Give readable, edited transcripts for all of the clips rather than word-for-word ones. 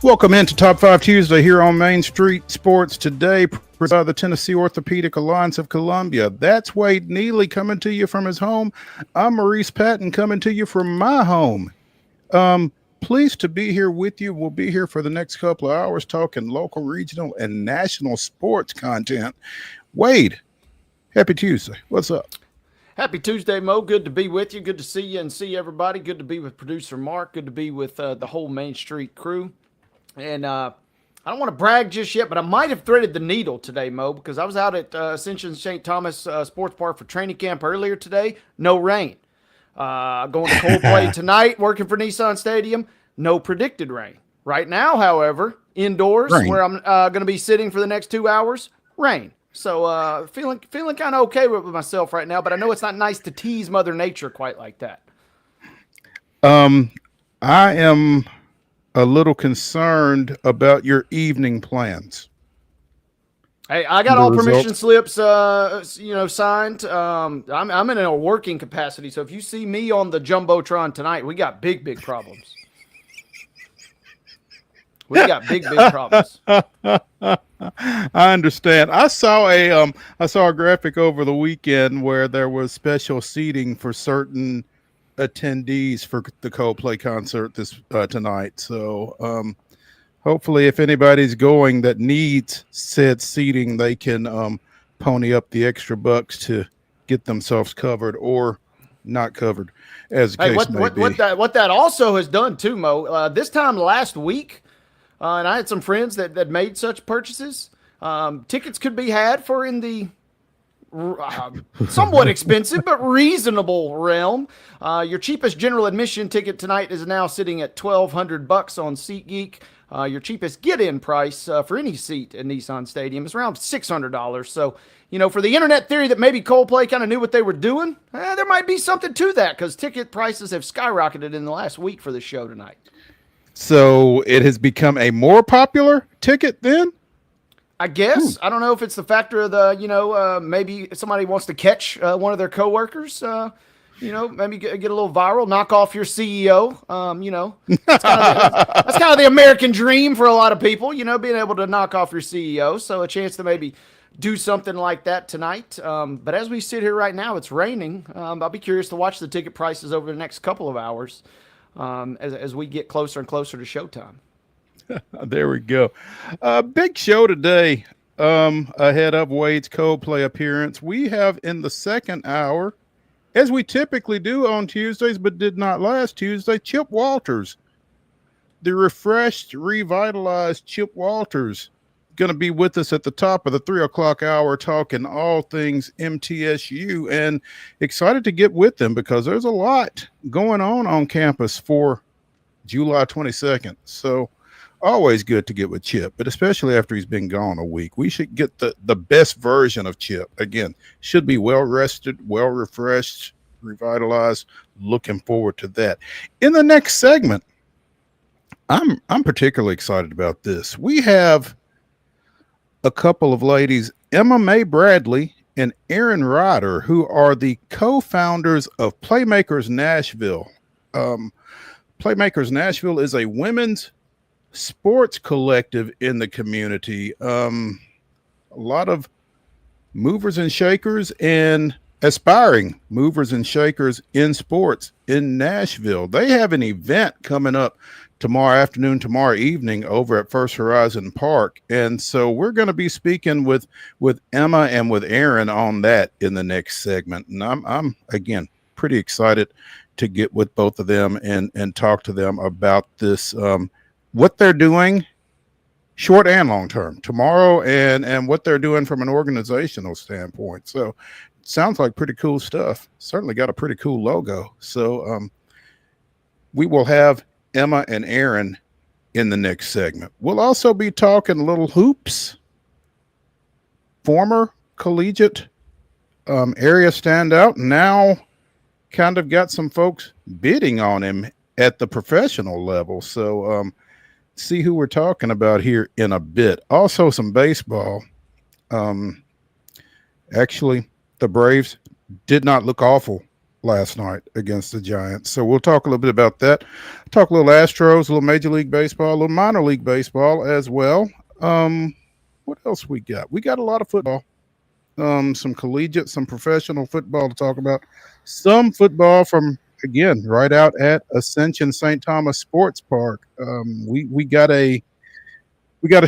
Welcome into Top 5 Tuesday here on Main Street Sports Today, presented by the Tennessee Orthopedic Alliance of Columbia. That's Wade Neely coming to you from his home. I'm Maurice Patton coming to you from my home. Pleased to be here with you. We'll be here for the next couple of hours talking local, regional, and national sports content. Wade, happy Tuesday. What's up? Happy Tuesday, Mo. Good to be with you. Good to see you and see everybody. Good to be with producer Mark. Good to be with the whole Main Street crew. And I don't want to brag just yet, but I might have threaded the needle today, Mo, because I was out at Ascension St. Thomas Sports Park for training camp earlier today. No rain. Going to Coldplay tonight, working for Nissan Stadium. No predicted rain. Right now, however, indoors, where I'm going to be sitting for the next 2 hours, rain. So feeling kind of okay with myself right now, but I know it's not nice to tease Mother Nature quite like that. I am a little concerned about your evening plans. Hey, I got all permission slips, signed. I'm in a working capacity, so if you see me on the Jumbotron tonight, we got big problems. We got big problems. I understand. I saw a graphic over the weekend where there was special seating for certain attendees for the Coldplay concert tonight. So hopefully, if anybody's going that needs said seating, they can pony up the extra bucks to get themselves covered or not covered, as the case may be. What that also has done too, Mo. This time last week. And I had some friends that made such purchases. Tickets could be had for in the somewhat expensive but reasonable realm. Your cheapest general admission ticket tonight is now sitting at $1,200 on SeatGeek. Your cheapest get-in price for any seat at Nissan Stadium is around $600. So, for the internet theory that maybe Coldplay kind of knew what they were doing, there might be something to that because ticket prices have skyrocketed in the last week for the show tonight. So it has become a more popular ticket then? I guess. I don't know if it's the factor of the, maybe somebody wants to catch one of their coworkers, maybe get a little viral, knock off your CEO. That's kind of the American dream for a lot of people, being able to knock off your CEO. So a chance to maybe do something like that tonight. But as we sit here right now, it's raining. I'll be curious to watch the ticket prices over the next couple of hours. As we get closer and closer to showtime. There we go. Big show today ahead of Wade's Coldplay appearance. We have in the second hour, as we typically do on Tuesdays, but did not last Tuesday, Chip Walters. The refreshed, revitalized Chip Walters going to be with us at the top of the 3 o'clock hour talking all things MTSU, and excited to get with them because there's a lot going on campus for July 22nd. So always good to get with Chip, but especially after he's been gone a week. We should get the best version of Chip. Again, should be well rested, well refreshed, revitalized. Looking forward to that. In the next segment, I'm particularly excited about this. We have a couple of ladies, Emma Mae Bradley and ERIN RYDER, who are the co-founders of PLAYMAKERS Nashville. PLAYMAKERS Nashville is a women's sports collective in the community. A lot of movers and shakers and aspiring movers and shakers in sports in Nashville. They have an event coming up tomorrow evening over at First Horizon Park. And so we're going to be speaking with Emma and with ERIN on that in the next segment. And I'm again, pretty excited to get with both of them and talk to them about this, what they're doing short and long term tomorrow and what they're doing from an organizational standpoint. So it sounds like pretty cool stuff. Certainly got a pretty cool logo. So we will have Emma and ERIN in the next segment. We'll also be talking a little hoops, former collegiate area standout, now kind of got some folks bidding on him at the professional level. So see who we're talking about here in a bit. Also some baseball. Actually, the Braves did not look awful last night against the Giants. So we'll talk a little bit about that. Talk a little Astros, a little Major League Baseball, a little minor league baseball as well. What else we got? We got a lot of football. Some collegiate, some professional football to talk about. Some football from again right out at Ascension St. Thomas Sports Park. We got a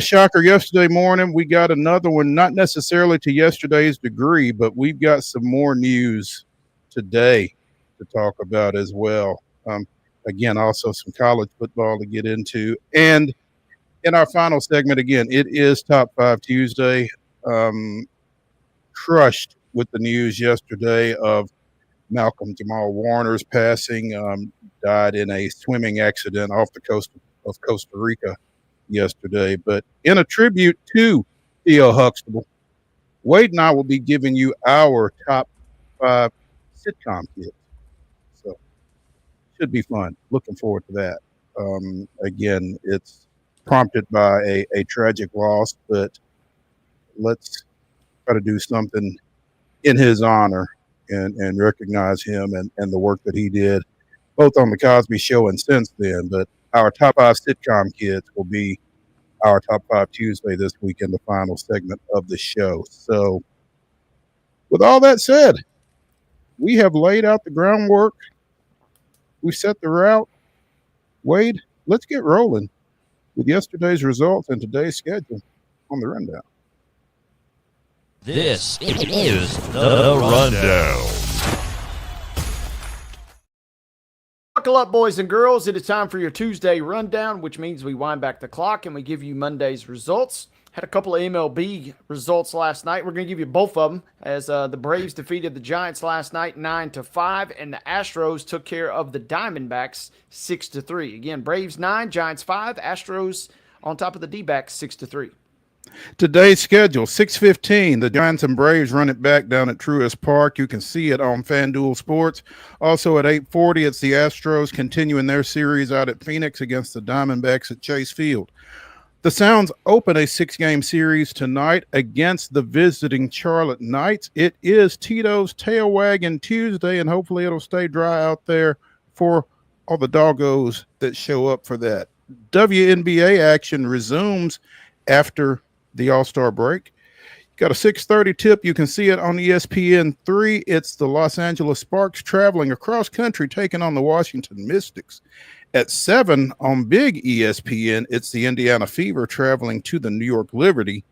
shocker yesterday morning. We got another one, not necessarily to yesterday's degree, but we've got some more news today to talk about as well. Again, also some college football to get into. And in our final segment, again, it is Top 5 Tuesday. Crushed with the news yesterday of MALCOLM-JAMAL Warner's passing. Died in a swimming accident off the coast of Costa Rica yesterday. But in a tribute to Theo Huxtable, Wade and I will be giving you our top 5 sitcom kids. So should be fun. Looking forward to that. Again, it's prompted by a tragic loss, but let's try to do something in his honor and recognize him and the work that he did, both on the Cosby Show and since then. But our top 5 sitcom kids will be our Top 5 Tuesday this week in the final segment of the show. So with all that said, we have laid out the groundwork. We set the route. Wade, let's get rolling with yesterday's results and today's schedule on the rundown. This is the Rundown. Buckle up, boys and girls. It is time for your Tuesday rundown, which means we wind back the clock and we give you Monday's results. Had a couple of MLB results last night. We're going to give you both of them as the Braves defeated the Giants last night 9-5, and the Astros took care of the Diamondbacks 6-3. Again, Braves 9, Giants 5, Astros on top of the D-backs 6-3. Today's schedule, 6:15, the Giants and Braves run it back down at Truist Park. You can see it on FanDuel Sports. Also at 8:40, it's the Astros continuing their series out at Phoenix against the Diamondbacks at Chase Field. The Sounds open a 6-game series tonight against the visiting Charlotte Knights. It is Tito's Tail Wagging Tuesday, and hopefully it'll stay dry out there for all the doggos that show up for that. WNBA action resumes after the All-Star break. Got a 6:30 tip. You can see it on ESPN3. It's the Los Angeles Sparks traveling across country, taking on the Washington Mystics. At 7 on big ESPN, it's the Indiana Fever traveling to the New York Liberty.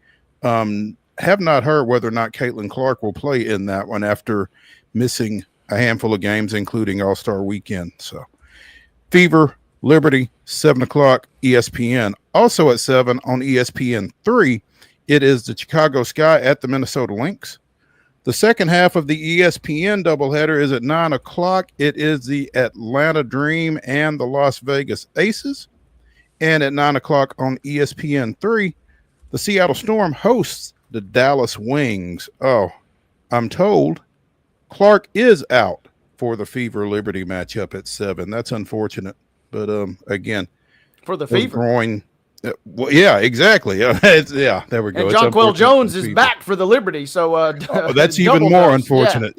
Have not heard whether or not Caitlin Clark will play in that one after missing a handful of games, including All-Star weekend. So Fever, Liberty, 7 o'clock, ESPN. Also at 7 on ESPN3, it is the Chicago Sky at the Minnesota Lynx. The second half of the ESPN doubleheader is at 9 o'clock. It is the Atlanta Dream and the Las Vegas Aces. And at 9 o'clock on ESPN3, the Seattle Storm hosts the Dallas Wings. Oh, I'm told Clark is out for the Fever Liberty matchup at 7. That's unfortunate. But again, For the Fever. Groin. Well, yeah, exactly. Yeah, there we go. And Jonquel Jones is back for the Liberty, so that's even more unfortunate.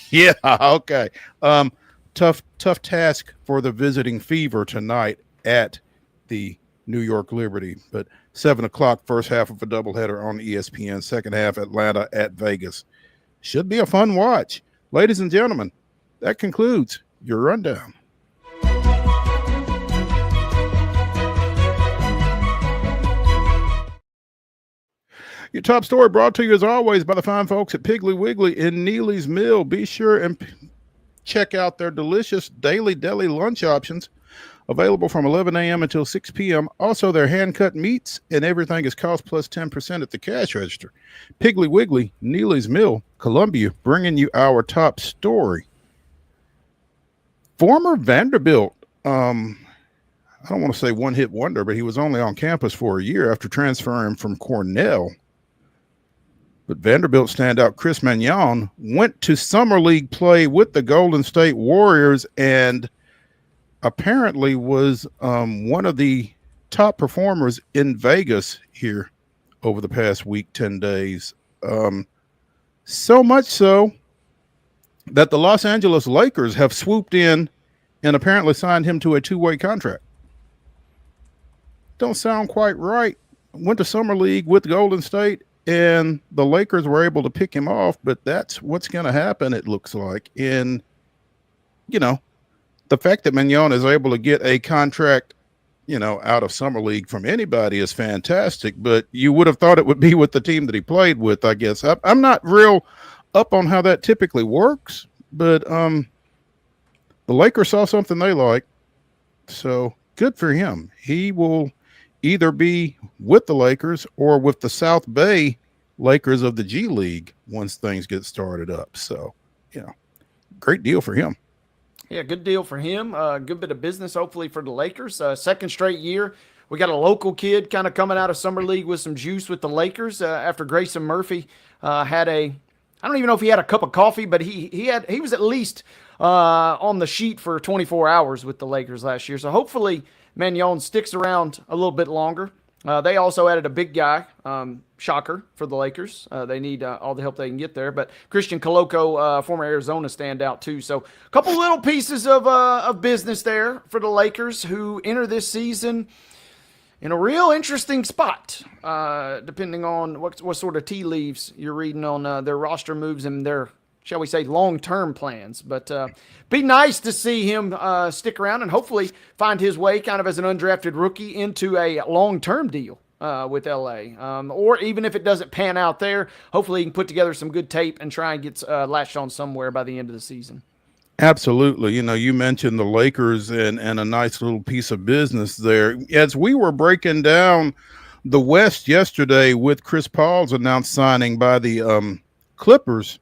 Yeah, okay. Tough task for the visiting Fever tonight at the New York Liberty. But 7 o'clock, first half of a doubleheader on ESPN, second half Atlanta at Vegas. Should be a fun watch. Ladies and gentlemen, that concludes your rundown. Your top story brought to you, as always, by the fine folks at Piggly Wiggly in Neely's Mill. Be sure and check out their delicious daily deli lunch options available from 11 a.m. until 6 p.m. Also, their hand-cut meats and everything is cost plus 10% at the cash register. Piggly Wiggly, Neely's Mill, Columbia, bringing you our top story. Former Vanderbilt, I don't want to say one-hit wonder, but he was only on campus for a year after transferring from Cornell. But Vanderbilt standout Chris Magnon went to summer league play with the Golden State Warriors and apparently was one of the top performers in Vegas here over the past week, 10 days. So much so, that the Los Angeles Lakers have swooped in and apparently signed him to a two-way contract. Don't sound quite right. Went to Summer League with Golden State, and the Lakers were able to pick him off, but that's what's going to happen, it looks like. And, you know, the fact that Mignon is able to get a contract, you know, out of Summer League from anybody is fantastic, but you would have thought it would be with the team that he played with, I guess. I'm not real up on how that typically works, but the Lakers saw something they like, so good for him. He will either be with the Lakers or with the South Bay Lakers of the G League once things get started up. So, you know, great deal for him. Yeah, good deal for him. Good bit of business, hopefully, for the Lakers. Second straight year. We got a local kid kind of coming out of Summer League with some juice with the Lakers after Grayson Murphy had a, I don't even know if he had a cup of coffee, but he was at least on the sheet for 24 hours with the Lakers last year. So hopefully Mignon sticks around a little bit longer. They also added a big guy, shocker for the Lakers. They need all the help they can get there. But Christian Coloco, former Arizona standout too. So a couple little pieces of business there for the Lakers, who enter this season in a real interesting spot, depending on what sort of tea leaves you're reading on their roster moves and their, shall we say, long-term plans. But be nice to see him stick around and hopefully find his way kind of as an undrafted rookie into a long-term deal with LA. Or even if it doesn't pan out there, hopefully he can put together some good tape and try and get latched on somewhere by the end of the season. Absolutely. You know, you mentioned the Lakers and a nice little piece of business there. As we were breaking down the West yesterday with Chris Paul's announced signing by the Clippers,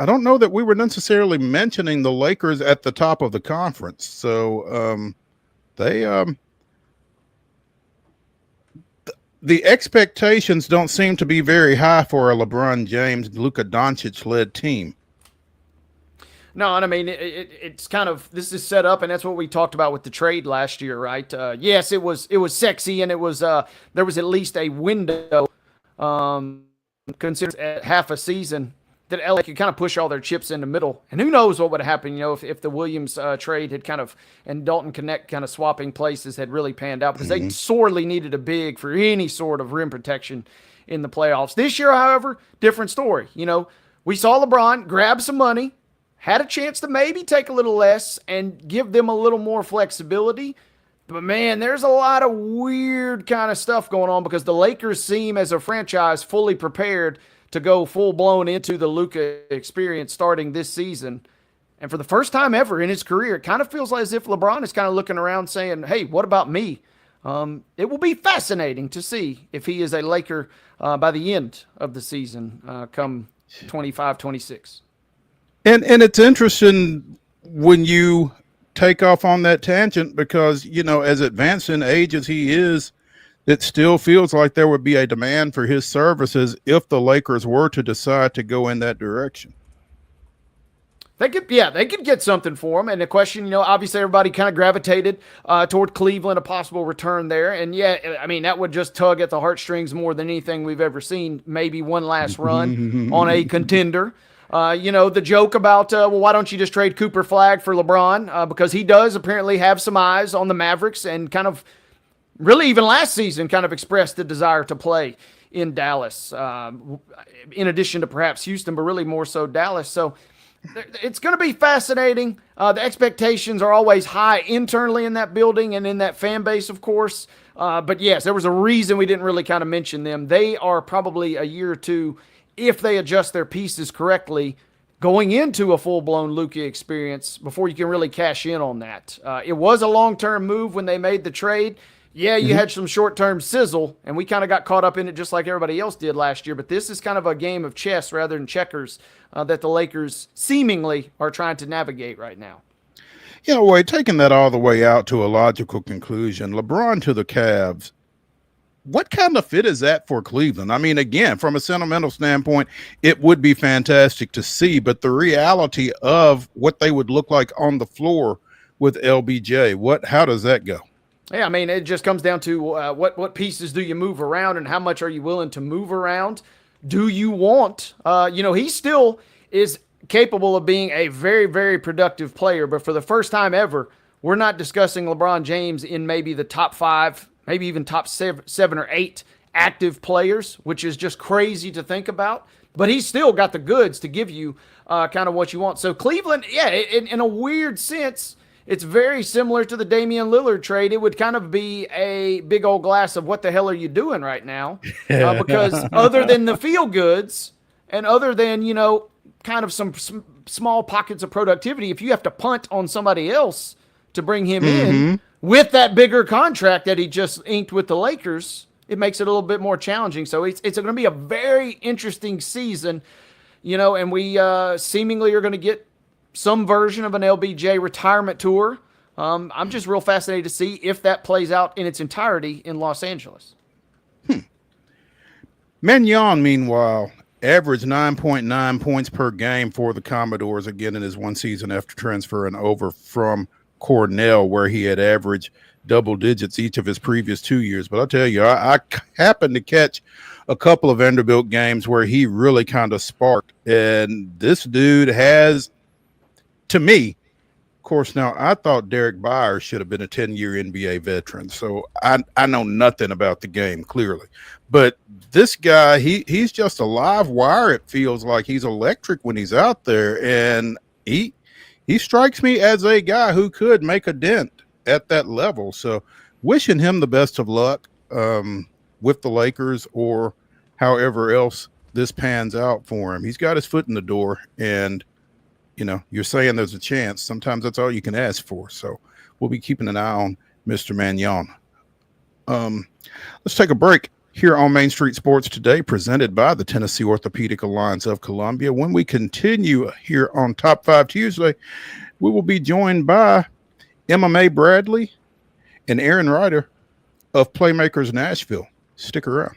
I don't know that we were necessarily mentioning the Lakers at the top of the conference. So the expectations don't seem to be very high for a LeBron James, Luka Doncic led team. No, and I mean, it's kind of, this is set up, and that's what we talked about with the trade last year, right? Yes, it was sexy, and it was there was at least a window, considered at half a season, that LA could kind of push all their chips in the middle. And who knows what would have happened, you know, if the Williams trade had kind of, and Dalton Connect kind of swapping places had really panned out, because they sorely needed a big for any sort of rim protection in the playoffs. This year, however, different story. You know, we saw LeBron grab some money, had a chance to maybe take a little less and give them a little more flexibility. But, man, there's a lot of weird kind of stuff going on, because the Lakers seem, as a franchise, fully prepared to go full-blown into the Luka experience starting this season. And for the first time ever in his career, it kind of feels as if LeBron is kind of looking around saying, hey, what about me? It will be fascinating to see if he is a Laker by the end of the season come 25-26. And it's interesting when you take off on that tangent, because, you know, as advanced in age as he is, it still feels like there would be a demand for his services if the Lakers were to decide to go in that direction. They could get something for him. And the question, you know, obviously everybody kind of gravitated toward Cleveland, a possible return there. And yeah, I mean, that would just tug at the heartstrings more than anything we've ever seen. Maybe one last run on a contender. You know, the joke about, well, why don't you just trade Cooper Flagg for LeBron? Because he does apparently have some eyes on the Mavericks, and kind of really even last season kind of expressed the desire to play in Dallas, in addition to perhaps Houston, but really more so Dallas. So it's going to be fascinating. The expectations are always high internally in that building and in that fan base, of course. But yes, there was a reason we didn't really kind of mention them. They are probably a year or two, if they adjust their pieces correctly, going into a full-blown Luka experience before you can really cash in on that. It was a long-term move when they made the trade. Yeah, you had some short-term sizzle, and we kind of got caught up in it just like everybody else did last year. But this is kind of a game of chess rather than checkers that the Lakers seemingly are trying to navigate right now. You know, Wade, taking that all the way out to a logical conclusion, LeBron to the Cavs, what kind of fit is that for Cleveland? I mean, again, from a sentimental standpoint, it would be fantastic to see, but the reality of what they would look like on the floor with LBJ, how does that go? Yeah, I mean, it just comes down to what pieces do you move around and how much are you willing to move around? Do you want, you know, he still is capable of being a very, very productive player. But for the first time ever, we're not discussing LeBron James in maybe the top 5, maybe even top 7 or 8 active players, which is just crazy to think about. But he's still got the goods to give you kind of what you want. So Cleveland, yeah, in a weird sense, it's very similar to the Damian Lillard trade. It would kind of be a big old glass of what the hell are you doing right now? Because other than the feel goods and other than, you know, kind of some small pockets of productivity, if you have to punt on somebody else to bring him in with that bigger contract that he just inked with the Lakers, it makes it a little bit more challenging. So it's going to be a very interesting season, you know, and we seemingly are going to get some version of an LBJ retirement tour. I'm just real fascinated to see if that plays out in its entirety in Los Angeles. Mignon, meanwhile, averaged 9.9 points per game for the Commodores again in his one season after transferring over from Cornell, where he had averaged double digits each of his previous 2 years. But I'll tell you, I happened to catch a couple of Vanderbilt games where he really kind of sparked. And this dude has, to me, of course, now I thought Derek Byers should have been a 10-year NBA veteran. So I know nothing about the game, clearly. But this guy, he's just a live wire. It feels like he's electric when he's out there. And he strikes me as a guy who could make a dent at that level. So wishing him the best of luck with the Lakers or however else this pans out for him. He's got his foot in the door, and you know, you're saying there's a chance. Sometimes that's all you can ask for. So we'll be keeping an eye on Mr. Mignon. Let's take a break here on Main Street Sports Today, presented by the Tennessee Orthopedic Alliance of Columbia. When we continue here on Top 5 Tuesday, we will be joined by MMA Bradley and ERIN RYDER of Playmakers Nashville. Stick around.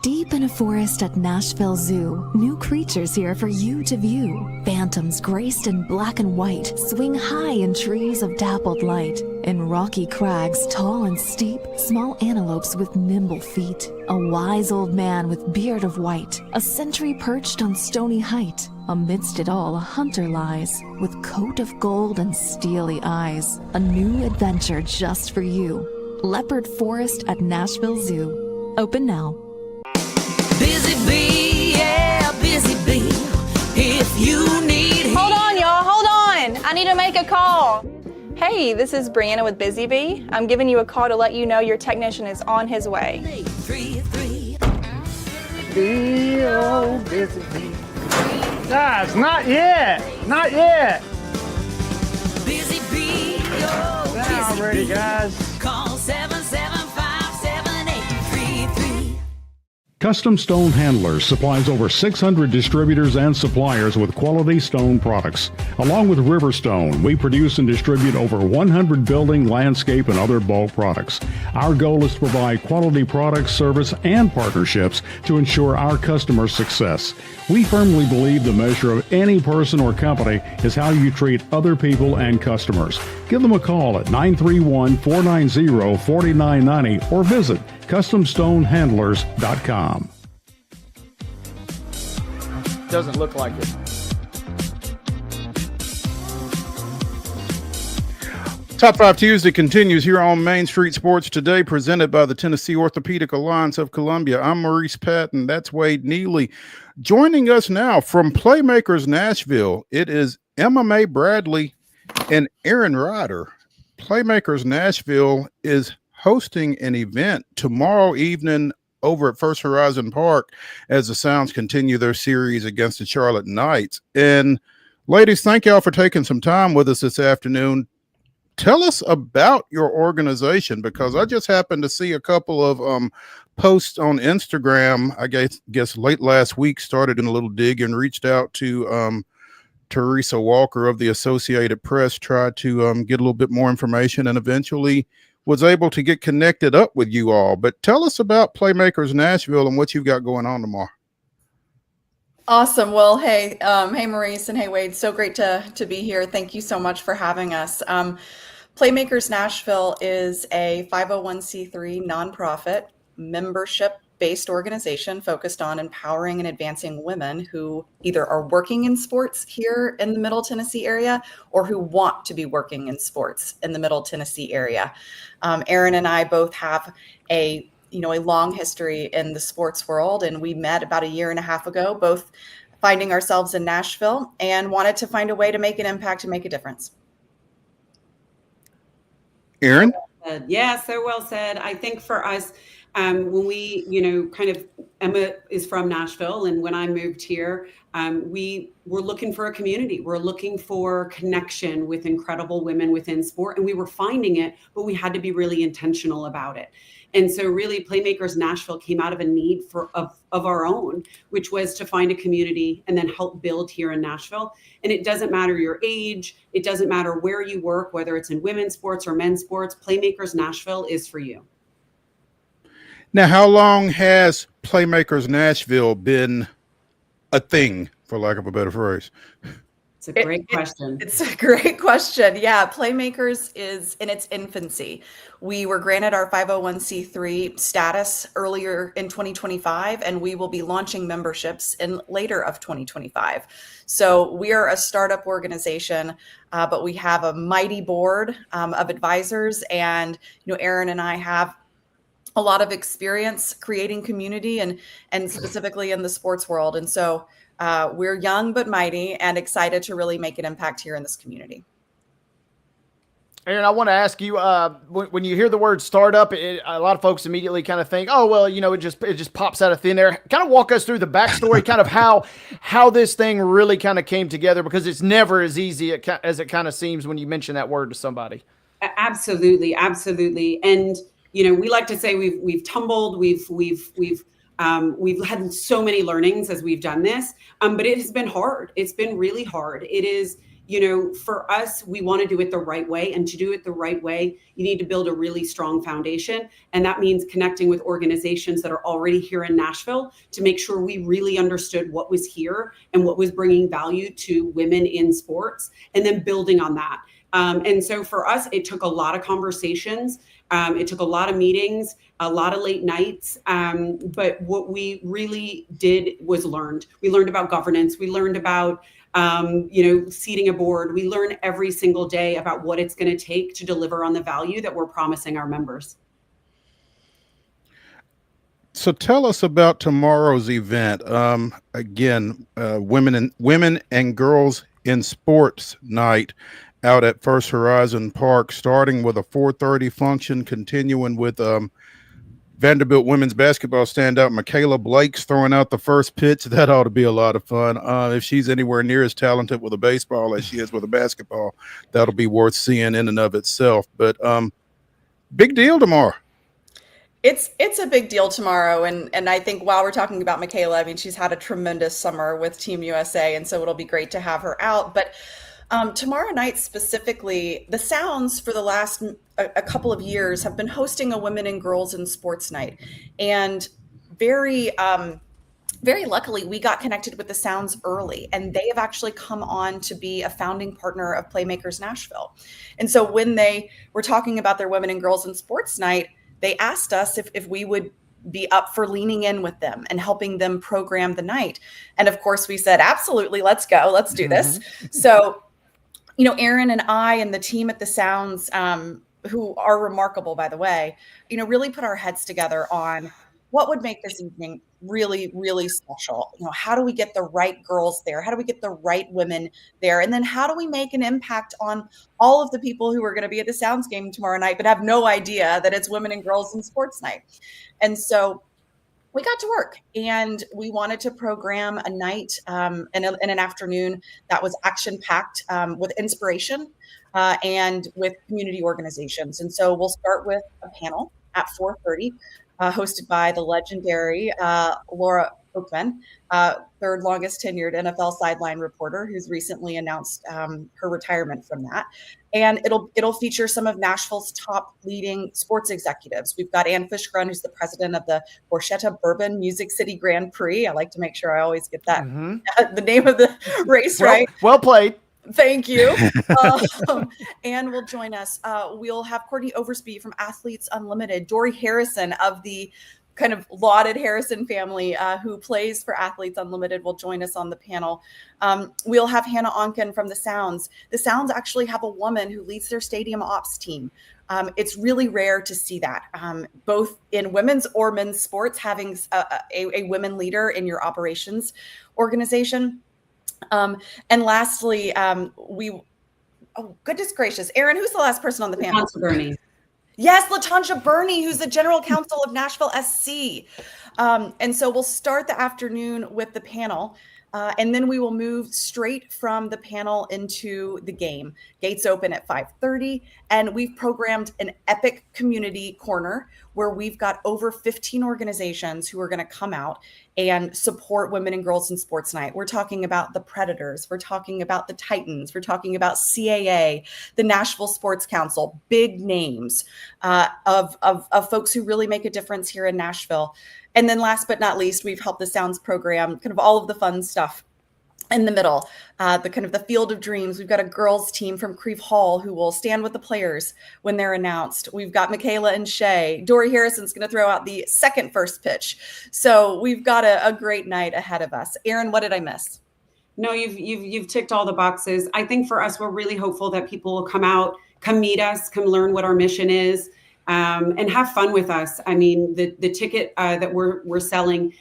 Deep in a forest at Nashville Zoo, new creatures here for you to view. Phantoms graced in black and white swing high in trees of dappled light. In rocky crags, tall and steep, small antelopes with nimble feet. A wise old man with beard of white, a sentry perched on stony height. Amidst it all, a hunter lies, with coat of gold and steely eyes. A new adventure just for you. Leopard Forest at Nashville Zoo. Open now. Busy bee, yeah, busy bee. If you need Hold on, y'all, hold on. I need to make a call. Hey, this is Brianna with Busy Bee. I'm giving you a call to let you know your technician is on his way. 333. Busy bee. Guys, not yet. Not yet. Busy bee, oh, Now busy ready, bee. guys. Call 775-7833. Custom Stone Handlers supplies over 600 distributors and suppliers with quality stone products. Along with Riverstone, we produce and distribute over 100 building, landscape, and other bulk products. Our goal is to provide quality products, service, and partnerships to ensure our customers' success. We firmly believe the measure of any person or company is how you treat other people and customers. Give them a call at 931-490-4990 or visit CustomStoneHandlers.com. Doesn't look like it. Top 5 Tuesday continues here on Main Street Sports Today, presented by the Tennessee Orthopedic Alliance of Columbia. I'm Maurice Patton. That's Wade Neely. Joining us now from Playmakers Nashville, it is MMA Bradley and ERIN RYDER. Playmakers Nashville is hosting an event tomorrow evening over at First Horizon Park as the Sounds continue their series against the Charlotte Knights. And ladies, thank y'all for taking some time with us this afternoon. Tell us about your organization, because I just happened to see a couple of posts on Instagram. I guess late last week, started in a little dig and reached out to Teresa Walker of the Associated Press, tried to get a little bit more information, and eventually was able to get connected up with you all. But tell us about Playmakers Nashville and what you've got going on tomorrow. Awesome. Well, hey, hey, Maurice, and hey, Wade. So great to be here. Thank you so much for having us. Playmakers Nashville is a 501c3 nonprofit membership-based organization focused on empowering and advancing women who either are working in sports here in the Middle Tennessee area or who want to be working in sports in the Middle Tennessee area. Erin and I both have a long history in the sports world, and we met about 1.5 years ago, both finding ourselves in Nashville and wanted to find a way to make an impact and make a difference. Erin? Yeah, so well said. I think for us, when we, Emma is from Nashville, and when I moved here, we were looking for a community. We're looking for connection with incredible women within sport, and we were finding it, but we had to be really intentional about it. And so really Playmakers Nashville came out of a need of our own, which was to find a community and then help build here in Nashville. And it doesn't matter your age, it doesn't matter where you work, whether it's in women's sports or men's sports, Playmakers Nashville is for you. Now, how long has Playmakers Nashville been a thing, for lack of a better phrase? It's a great question. It's a great question. Yeah, Playmakers is in its infancy. We were granted our 501c3 status earlier in 2025, and we will be launching memberships in later of 2025. So we are a startup organization, but we have a mighty board of advisors, and Erin and I have a lot of experience creating community and specifically in the sports world. And so we're young but mighty and excited to really make an impact here in this community. Erin, I want to ask you, when you hear the word startup, a lot of folks immediately kind of think, oh, well, it just pops out of thin air. Kind of walk us through the backstory, kind of how this thing really kind of came together, because it's never as easy as it kind of seems when you mention that word to somebody. Absolutely. Absolutely. And, we like to say we've tumbled, we've had so many learnings as we've done this, but it has been hard. It's been really hard. It is, for us, we want to do it the right way. And to do it the right way, you need to build a really strong foundation. And that means connecting with organizations that are already here in Nashville to make sure we really understood what was here and what was bringing value to women in sports, and then building on that. And so for us, it took a lot of conversations. It took a lot of meetings, a lot of late nights. But what we really did was learned. We learned about governance. We learned about, seating a board. We learn every single day about what it's going to take to deliver on the value that we're promising our members. So tell us about tomorrow's event. Again, women and girls in sports night out at First Horizon Park, starting with a 4:30 function, continuing with Vanderbilt women's basketball standout Michaela Blake's throwing out the first pitch. That ought to be a lot of fun. If she's anywhere near as talented with a baseball as she is with a basketball, that'll be worth seeing in and of itself. But big deal tomorrow. It's a big deal tomorrow, and I think while we're talking about Michaela, I mean, she's had a tremendous summer with Team USA, and so it'll be great to have her out. But tomorrow night specifically, the Sounds for the last a couple of years have been hosting a women and girls in sports night, and very luckily we got connected with the Sounds early, and they have actually come on to be a founding partner of Playmakers Nashville. And so when they were talking about their women and girls in sports night, they asked us if we would be up for leaning in with them and helping them program the night. And of course we said, absolutely, let's go, let's do this. So Erin and I and the team at the Sounds, who are remarkable, by the way, really put our heads together on what would make this evening really, really special. How do we get the right girls there? How do we get the right women there? And then how do we make an impact on all of the people who are going to be at the Sounds game tomorrow night, but have no idea that it's women and girls in sports night? And so we got to work, and we wanted to program a night and an afternoon that was action packed with inspiration and with community organizations. And so we'll start with a panel at 4:30, hosted by the legendary Laura Oakman, third longest tenured NFL sideline reporter, who's recently announced her retirement from that. And it'll feature some of Nashville's top leading sports executives. We've got Ann Fishgren, who's the president of the Borchetta Bourbon Music City Grand Prix. I like to make sure I always get that the name of the race right. Well played. Thank you. Ann will join us. We'll have Courtney Oversby from Athletes Unlimited, Dory Harrison of the kind of lauded Harrison family who plays for Athletes Unlimited will join us on the panel. We'll have Hannah Onken from the Sounds. The Sounds actually have a woman who leads their stadium ops team. It's really rare to see that, both in women's or men's sports, having a women leader in your operations organization. And lastly, oh, goodness gracious, Erin, who's the last person on the panel? Bernie. Yes, LaTonsha Burney, who's the general counsel of Nashville SC. And so we'll start the afternoon with the panel, and then we will move straight from the panel into the game. Gates open at 5:30, and we've programmed an epic community corner where we've got over 15 organizations who are going to come out and support women and girls in sports night. We're talking about the Predators. We're talking about the Titans. We're talking about CAA, the Nashville Sports Council, big names of folks who really make a difference here in Nashville. And then last but not least, we've helped the Sounds program, kind of all of the fun stuff in the middle, the kind of the field of dreams. We've got a girls team from Creve Hall who will stand with the players when they're announced. We've got Michaela and Shay. Dory Harrison's going to throw out the second first pitch. So we've got a great night ahead of us. Erin, what did I miss? No, you've ticked all the boxes. I think for us, we're really hopeful that people will come out, come meet us, come learn what our mission is. And have fun with us. I mean, the ticket that we're selling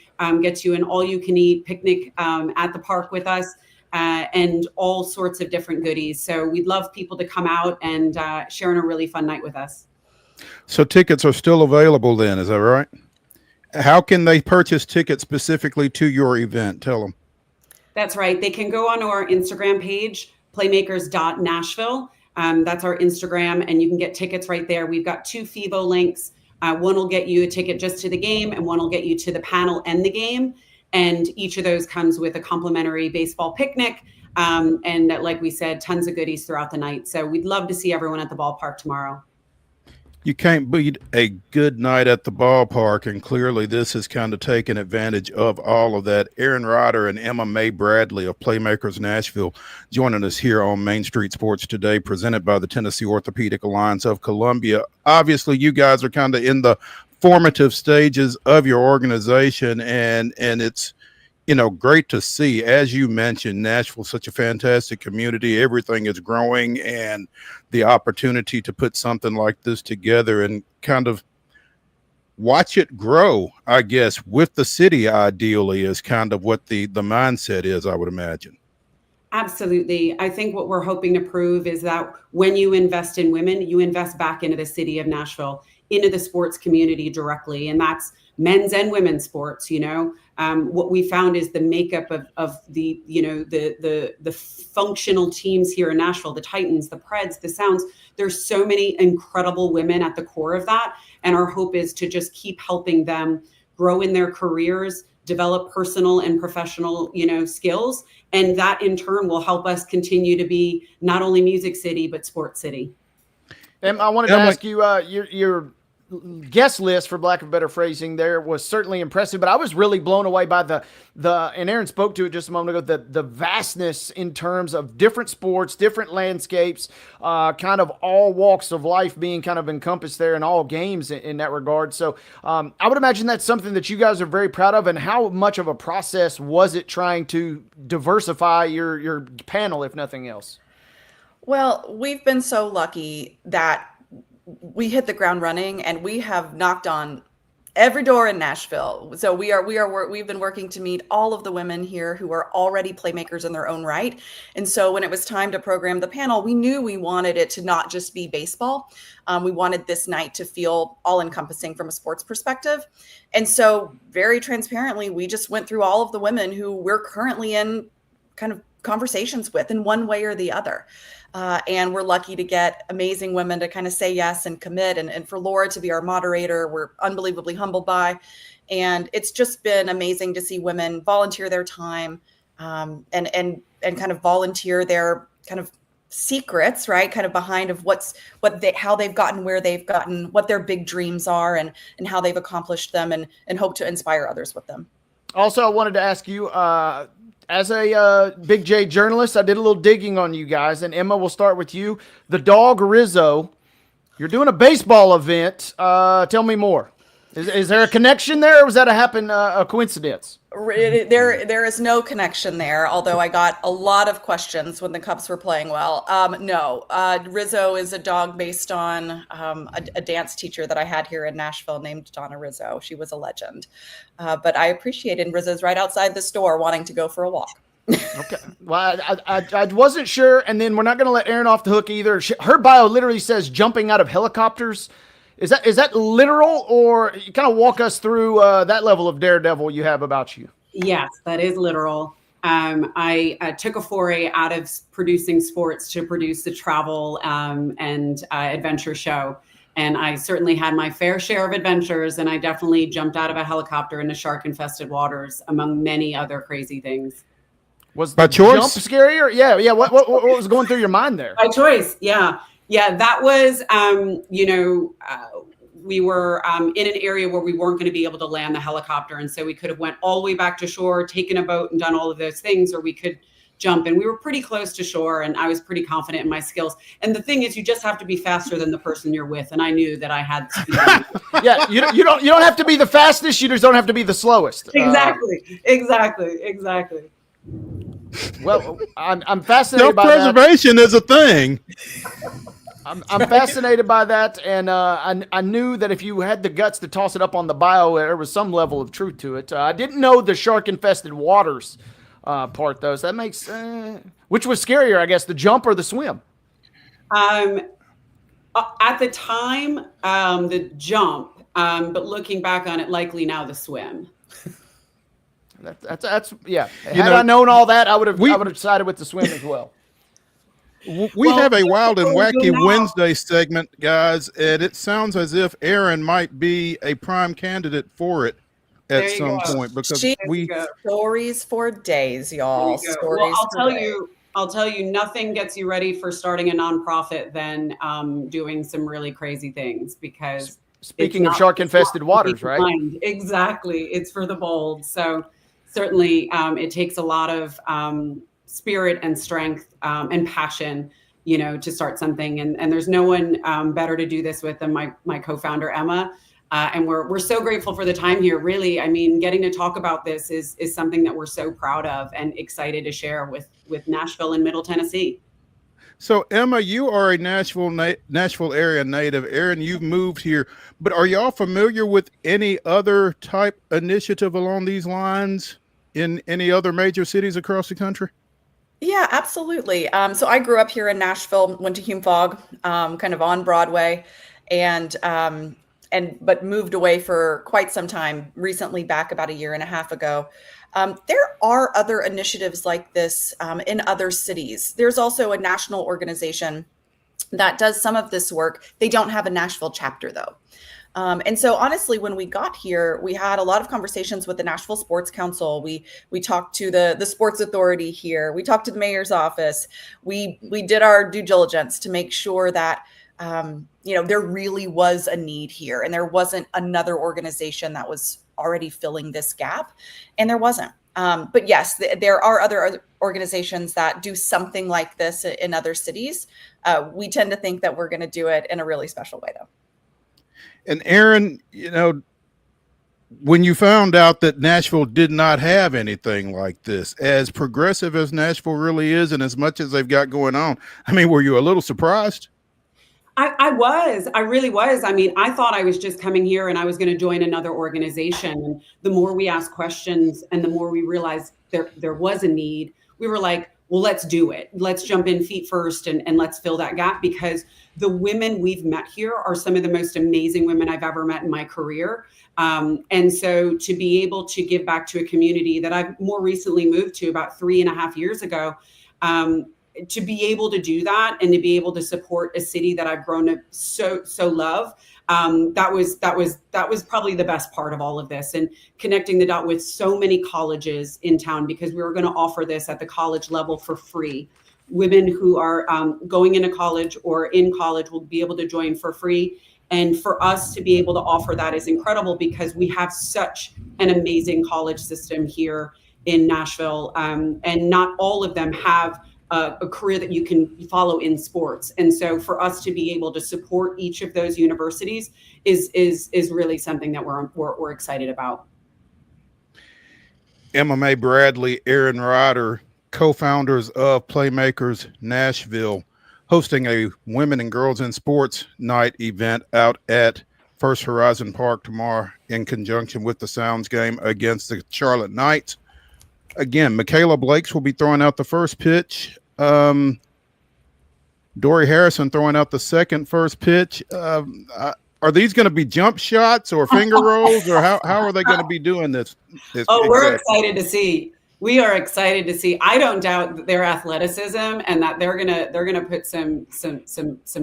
gets you an all-you-can-eat picnic at the park with us and all sorts of different goodies. So we'd love people to come out and share in a really fun night with us. So tickets are still available then, is that right? How can they purchase tickets specifically to your event? Tell them. That's right. They can go on our Instagram page, playmakers.nashville. That's our Instagram, and you can get tickets right there. We've got 2 FIVO links. One will get you a ticket just to the game, and one will get you to the panel and the game. And each of those comes with a complimentary baseball picnic. And like we said, tons of goodies throughout the night. So we'd love to see everyone at the ballpark tomorrow. You can't beat a good night at the ballpark, and clearly this has kind of taken advantage of all of that. ERIN Ryder and Emma Mae Bradley of Playmakers Nashville joining us here on Main Street Sports today, presented by the Tennessee Orthopedic Alliance of Columbia. Obviously, you guys are kind of in the formative stages of your organization, and it's great to see. As you mentioned, Nashville, such a fantastic community. Everything is growing, and the opportunity to put something like this together and kind of watch it grow, I guess, with the city ideally is kind of what the mindset is, I would imagine. Absolutely. I think what we're hoping to prove is that when you invest in women, you invest back into the city of Nashville, into the sports community directly. And that's men's and women's sports. What we found is the makeup of the functional teams here in Nashville, the Titans, the Preds, the Sounds. There's so many incredible women at the core of that. And our hope is to just keep helping them grow in their careers, develop personal and professional, skills. And that in turn will help us continue to be not only Music City, but Sports City. And I wanted to ask you, your guest list, for lack of better phrasing, there was certainly impressive, but I was really blown away by the and Erin spoke to it just a moment ago, the vastness in terms of different sports, different landscapes, kind of all walks of life being kind of encompassed there in all games in that regard. So I would imagine that's something that you guys are very proud of. And how much of a process was it trying to diversify your panel, if nothing else? Well, we've been so lucky that we hit the ground running, and we have knocked on every door in Nashville. So we've been working to meet all of the women here who are already playmakers in their own right. And so when it was time to program the panel, we knew we wanted it to not just be baseball. We wanted this night to feel all encompassing from a sports perspective. And so very transparently, we just went through all of the women who we're currently in kind of conversations with in one way or the other. And we're lucky to get amazing women to kind of say yes and commit. And for Laura to be our moderator, we're unbelievably humbled by. And it's just been amazing to see women volunteer their time and kind of volunteer their kind of secrets, right? Kind of behind of how they've gotten where they've gotten, what their big dreams are and how they've accomplished them and hope to inspire others with them. Also, I wanted to ask you, as a Big J journalist, I did a little digging on you guys, and Emma, we'll start with you. The dog Rizzo, you're doing a baseball event. Tell me more. Is there a connection there, or was that a coincidence? There is no connection there, although I got a lot of questions when the Cubs were playing well. No, Rizzo is a dog based on a dance teacher that I had here in Nashville named Donna Rizzo. She was a legend. But I appreciated Rizzo's right outside the store wanting to go for a walk. Okay. Well, I wasn't sure, and then we're not going to let Erin off the hook either. Her bio literally says jumping out of helicopters. Is that literal, or you kind of walk us through that level of daredevil you have about you? Yes, that is literal. I took a foray out of producing sports to produce the travel and adventure show. And I certainly had my fair share of adventures, and I definitely jumped out of a helicopter into shark-infested waters, among many other crazy things. Was the jump scary? Or yeah. What was going through your mind there? By choice, yeah. That was, we were in an area where we weren't going to be able to land the helicopter, and so we could have went all the way back to shore, taken a boat, and done all of those things, or we could jump. And we were pretty close to shore, and I was pretty confident in my skills. And the thing is, you just have to be faster than the person you're with, and I knew that I had speed. Yeah, you don't have to be the fastest. You just don't have to be the slowest. Exactly. Well, I'm fascinated by that. Self-preservation is a thing. I'm fascinated by that, and I knew that if you had the guts to toss it up on the bio, there was some level of truth to it. I didn't know the shark-infested waters part, though. So that makes which was scarier, I guess, the jump or the swim? At the time, the jump, but looking back on it, likely now the swim. That's yeah. Had I known all that, I would have decided with the swim as well. We have a Wild and Wacky Wednesday segment, guys, and it sounds as if Erin might be a prime candidate for it at some point, because stories for days, y'all. Stories I'll tell you, nothing gets you ready for starting a nonprofit than doing some really crazy things, because speaking of shark-infested waters, right? Exactly. It's for the bold. So certainly it takes a lot of spirit and strength and passion, to start something. And there's no one better to do this with than my co-founder, Emma. And we're so grateful for the time here. Really, I mean, getting to talk about this is something that we're so proud of and excited to share with Nashville and Middle Tennessee. So, Emma, you are a Nashville area native. Erin, you've moved here, but are y'all familiar with any other type initiative along these lines in any other major cities across the country? Yeah, absolutely. So I grew up here in Nashville, went to Hume Fogg, kind of on Broadway, but moved away for quite some time recently, back about a year and a half ago. There are other initiatives like this in other cities. There's also a national organization that does some of this work. They don't have a Nashville chapter, though. And so honestly, when we got here, we had a lot of conversations with the Nashville Sports Council. We talked to the sports authority here. We talked to the mayor's office. We did our due diligence to make sure that there really was a need here, and there wasn't another organization that was already filling this gap, and there wasn't. But yes, there are other organizations that do something like this in other cities. We tend to think that we're going to do it in a really special way, though. And Erin, when you found out that Nashville did not have anything like this, as progressive as Nashville really is, and as much as they've got going on, I mean, were you a little surprised? I really was. I mean, I thought I was just coming here and I was going to join another organization. And the more we asked questions and the more we realized there was a need, we were like, well, let's do it. Let's jump in feet first and let's fill that gap, because the women we've met here are some of the most amazing women I've ever met in my career. And so to be able to give back to a community that I've more recently moved to about 3.5 years ago, to be able to do that and to be able to support a city that I've grown to so love, that was probably the best part of all of this, and connecting the dot with so many colleges in town, because we were going to offer this at the college level for free. Women who are going into college or in college will be able to join for free. And for us to be able to offer that is incredible, because we have such an amazing college system here in Nashville, and not all of them have a career that you can follow in sports. And so for us to be able to support each of those universities is really something that we're excited about. MMA Bradley, ERIN RYDER, co-founders of Playmakers Nashville, hosting a Women and Girls in Sports Night event out at First Horizon Park tomorrow in conjunction with the Sounds game against the Charlotte Knights. Again, Michaela Blakes will be throwing out the first pitch. Dory Harrison throwing out the first pitch. Are these going to be jump shots or finger rolls, or how are they going to be doing this? We're excited to see. We are excited to see. I don't doubt their athleticism and that they're gonna put some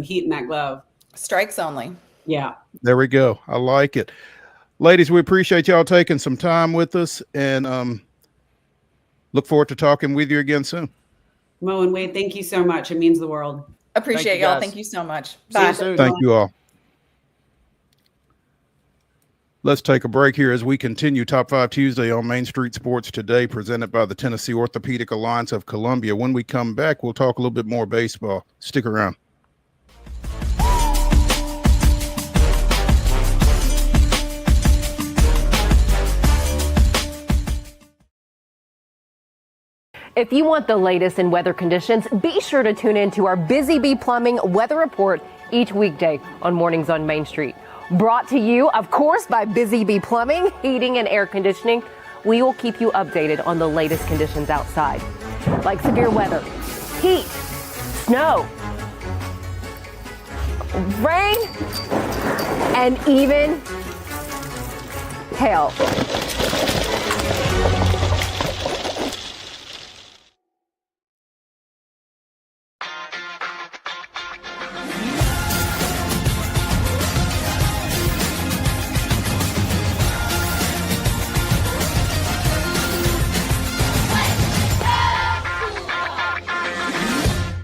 heat in that glove. Strikes only. Yeah. There we go. I like it. Ladies, we appreciate y'all taking some time with us, and look forward to talking with you again soon. Mo and Wade, thank you so much. It means the world. Appreciate y'all. Thank you so much. Bye. See you soon. Thank you all. Let's take a break here as we continue Top 5 Tuesday on Main Street Sports Today, presented by the Tennessee Orthopedic Alliance of Columbia. When we come back, we'll talk a little bit more baseball. Stick around. If you want the latest in weather conditions, be sure to tune in to our Busy Bee Plumbing weather report each weekday on Mornings on Main Street. Brought to you, of course, by Busy Bee Plumbing, Heating and Air Conditioning. We will keep you updated on the latest conditions outside, like severe weather, heat, snow, rain, and even hail.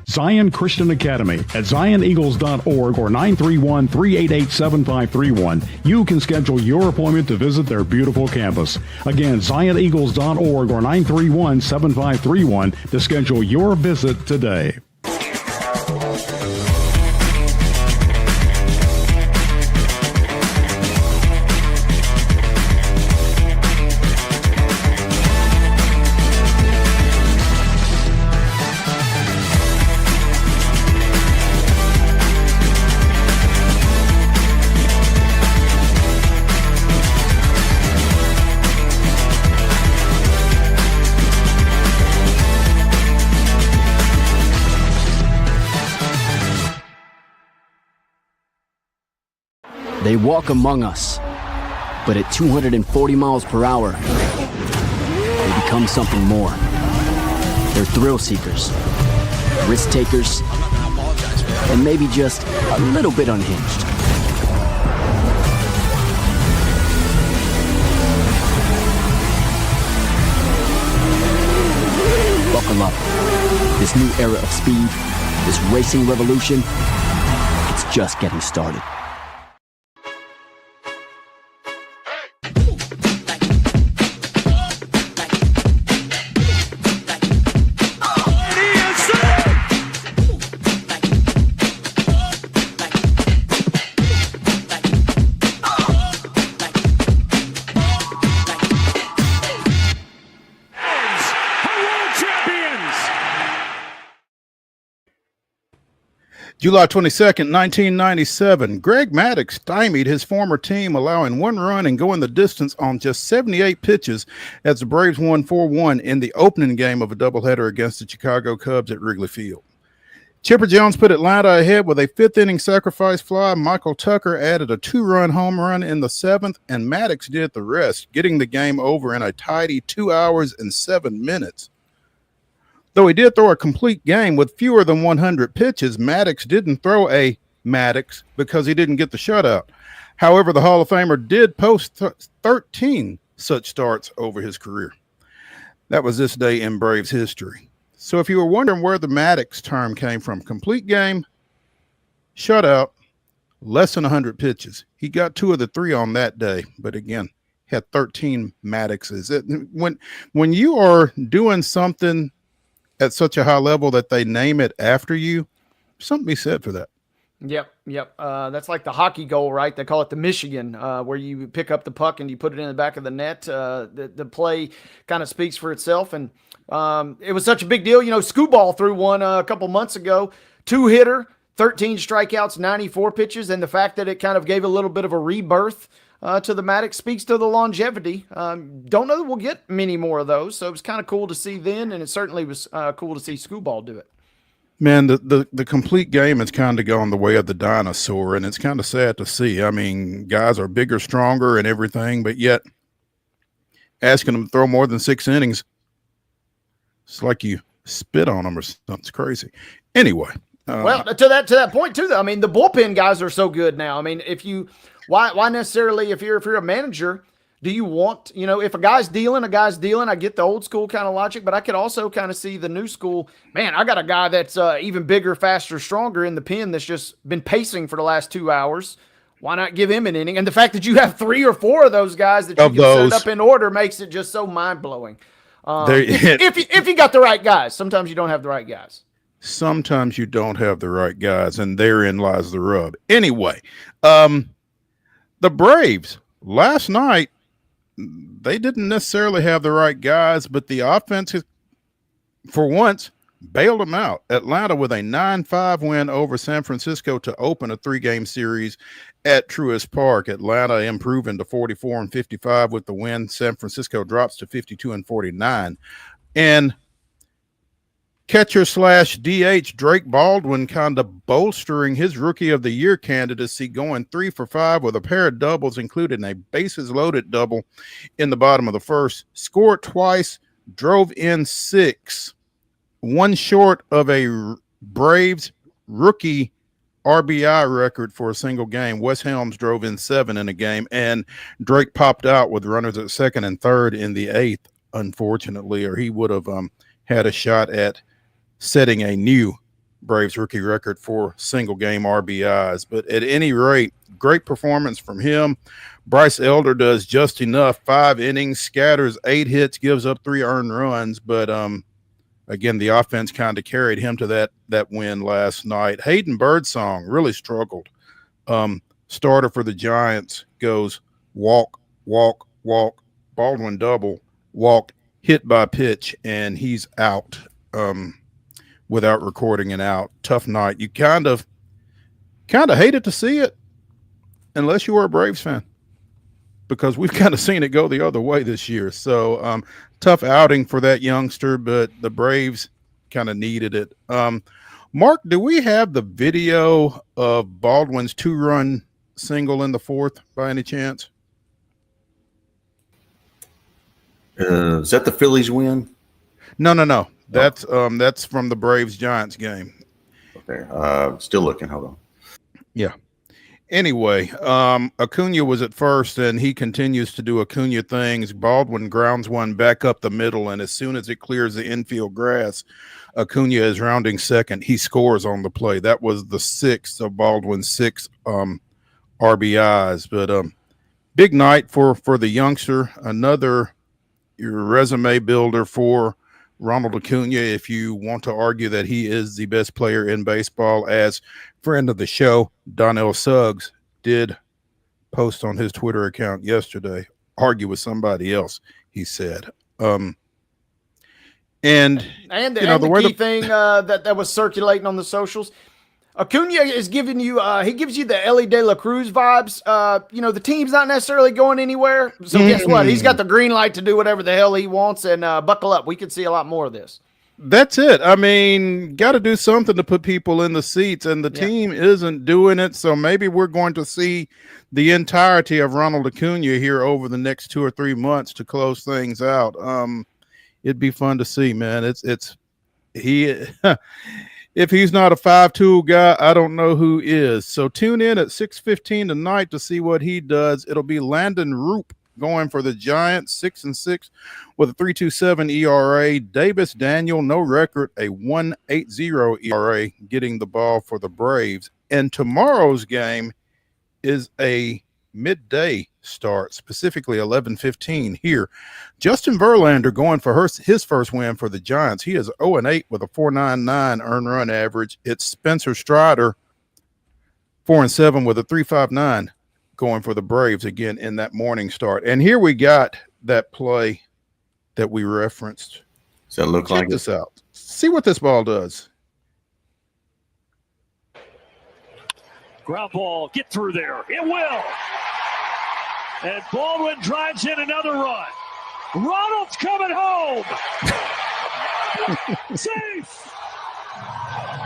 Zion Christian Academy at zioneagles.org or 931-388-7531. You can schedule your appointment to visit their beautiful campus. Again, zioneagles.org or 931-7531 to schedule your visit today. They walk among us, but at 240 miles per hour, they become something more. They're thrill seekers, risk takers, and maybe just a little bit unhinged. Buckle up. This new era of speed, this racing revolution, it's just getting started. July 22nd, 1997, Greg Maddox stymied his former team, allowing one run and going the distance on just 78 pitches as the Braves won 4-1 in the opening game of a doubleheader against the Chicago Cubs at Wrigley Field. Chipper Jones put Atlanta ahead with a fifth-inning sacrifice fly. Michael Tucker added a two-run home run in the seventh, and Maddox did the rest, getting the game over in a tidy 2 hours and 7 minutes. Though he did throw a complete game with fewer than 100 pitches, Maddox didn't throw a Maddox because he didn't get the shutout. However, the Hall of Famer did post 13 such starts over his career. That was this day in Braves history. So if you were wondering where the Maddox term came from, complete game, shutout, less than 100 pitches. He got 2 of the 3 on that day, but again, had 13 Maddoxes. When you are doing something at such a high level that they name it after you, something to be said for that. Yep. That's like the hockey goal, right? They call it the Michigan, where you pick up the puck and you put it in the back of the net. The play kind of speaks for itself. And it was such a big deal. You know, Scooball threw one a couple months ago, 2-hitter, 13 strikeouts, 94 pitches. And the fact that it kind of gave a little bit of a rebirth to the Maddox speaks to the longevity. Don't know that we'll get many more of those. So it was kind of cool to see then. And it certainly was cool to see Scooball do it. Man, the complete game has kind of gone the way of the dinosaur, and it's kind of sad to see. I mean, guys are bigger, stronger, and everything, but yet asking them to throw more than 6 innings, it's like you spit on them or something. It's crazy. Anyway. Well, to that point too, though, I mean, the bullpen guys are so good now. I mean, why necessarily, if you're a manager, do you want, if a guy's dealing, I get the old school kind of logic, but I could also kind of see the new school. Man, I got a guy that's even bigger, faster, stronger in the pen that's just been pacing for the last 2 hours. Why not give him an inning? And the fact that you have 3 or 4 of those guys that you can set up in order makes it just so mind-blowing. If you got the right guys. Sometimes you don't have the right guys. Sometimes you don't have the right guys, and therein lies the rub. Anyway, the Braves last night, they didn't necessarily have the right guys, but the offense, for once, bailed them out. Atlanta with a 9-5 win over San Francisco to open a 3-game series at Truist Park. Atlanta improving to 44-55 with the win. San Francisco drops to 52-49. And catcher / DH Drake Baldwin kind of bolstering his Rookie of the Year candidacy, going 3 for 5 with a pair of doubles, including a bases-loaded double in the bottom of the first. Scored twice, drove in 6. One short of a Braves rookie RBI record for a single game. Wes Helms drove in 7 in a game, and Drake popped out with runners at second and third in the 8th, unfortunately, or he would have had a shot at setting a new Braves rookie record for single game RBIs. But at any rate, great performance from him. Bryce Elder does just enough. 5 innings, scatters 8 hits, gives up 3 earned runs. But again, the offense kind of carried him to that win last night. Hayden Birdsong really struggled. Starter for the Giants goes walk, walk, walk, Baldwin double, walk, hit by pitch, and he's out. Without recording an out. Tough night. You kind of hated to see it unless you were a Braves fan, because we've kind of seen it go the other way this year. So tough outing for that youngster, but the Braves kind of needed it. Mark, do we have the video of Baldwin's 2-run single in the 4th by any chance? Is that the Phillies win? No. That's from the Braves-Giants game. Okay. Still looking. Hold on. Yeah. Anyway, Acuna was at first, and he continues to do Acuna things. Baldwin grounds one back up the middle, and as soon as it clears the infield grass, Acuna is rounding second. He scores on the play. That was the 6th of Baldwin's 6 RBIs. But big night for the youngster. Another resume builder for Ronald Acuna, if you want to argue that he is the best player in baseball. As friend of the show, Donnell Suggs, did post on his Twitter account yesterday, argue with somebody else, he said. And the key thing that was circulating on the socials, Acuna is giving you, he gives you the Ellie De La Cruz vibes. The team's not necessarily going anywhere. So guess what? He's got the green light to do whatever the hell he wants, and buckle up. We could see a lot more of this. That's it. I mean, got to do something to put people in the seats, and the team isn't doing it. So maybe we're going to see the entirety of Ronald Acuna here over the next 2 or 3 months to close things out. It'd be fun to see, man. He if he's not a 5-tool guy, I don't know who is. So tune in at 6:15 tonight to see what he does. It'll be Landon Roop going for the Giants, 6-6 with a 3.27 ERA. Davis Daniel, no record, a 1.80 ERA, getting the ball for the Braves. And tomorrow's game is a midday start, specifically 11:15 here. Justin Verlander going for his first win for the Giants. He is 0-8 with a 4.99 earned run average. It's Spencer Strider, 4-7 with a 3.59 going for the Braves again in that morning start. And here we got that play that we referenced. Does that look like Check this out. See what this ball does. Ground ball, get through there. It will. And Baldwin drives in another run. Ronald's coming home. Safe.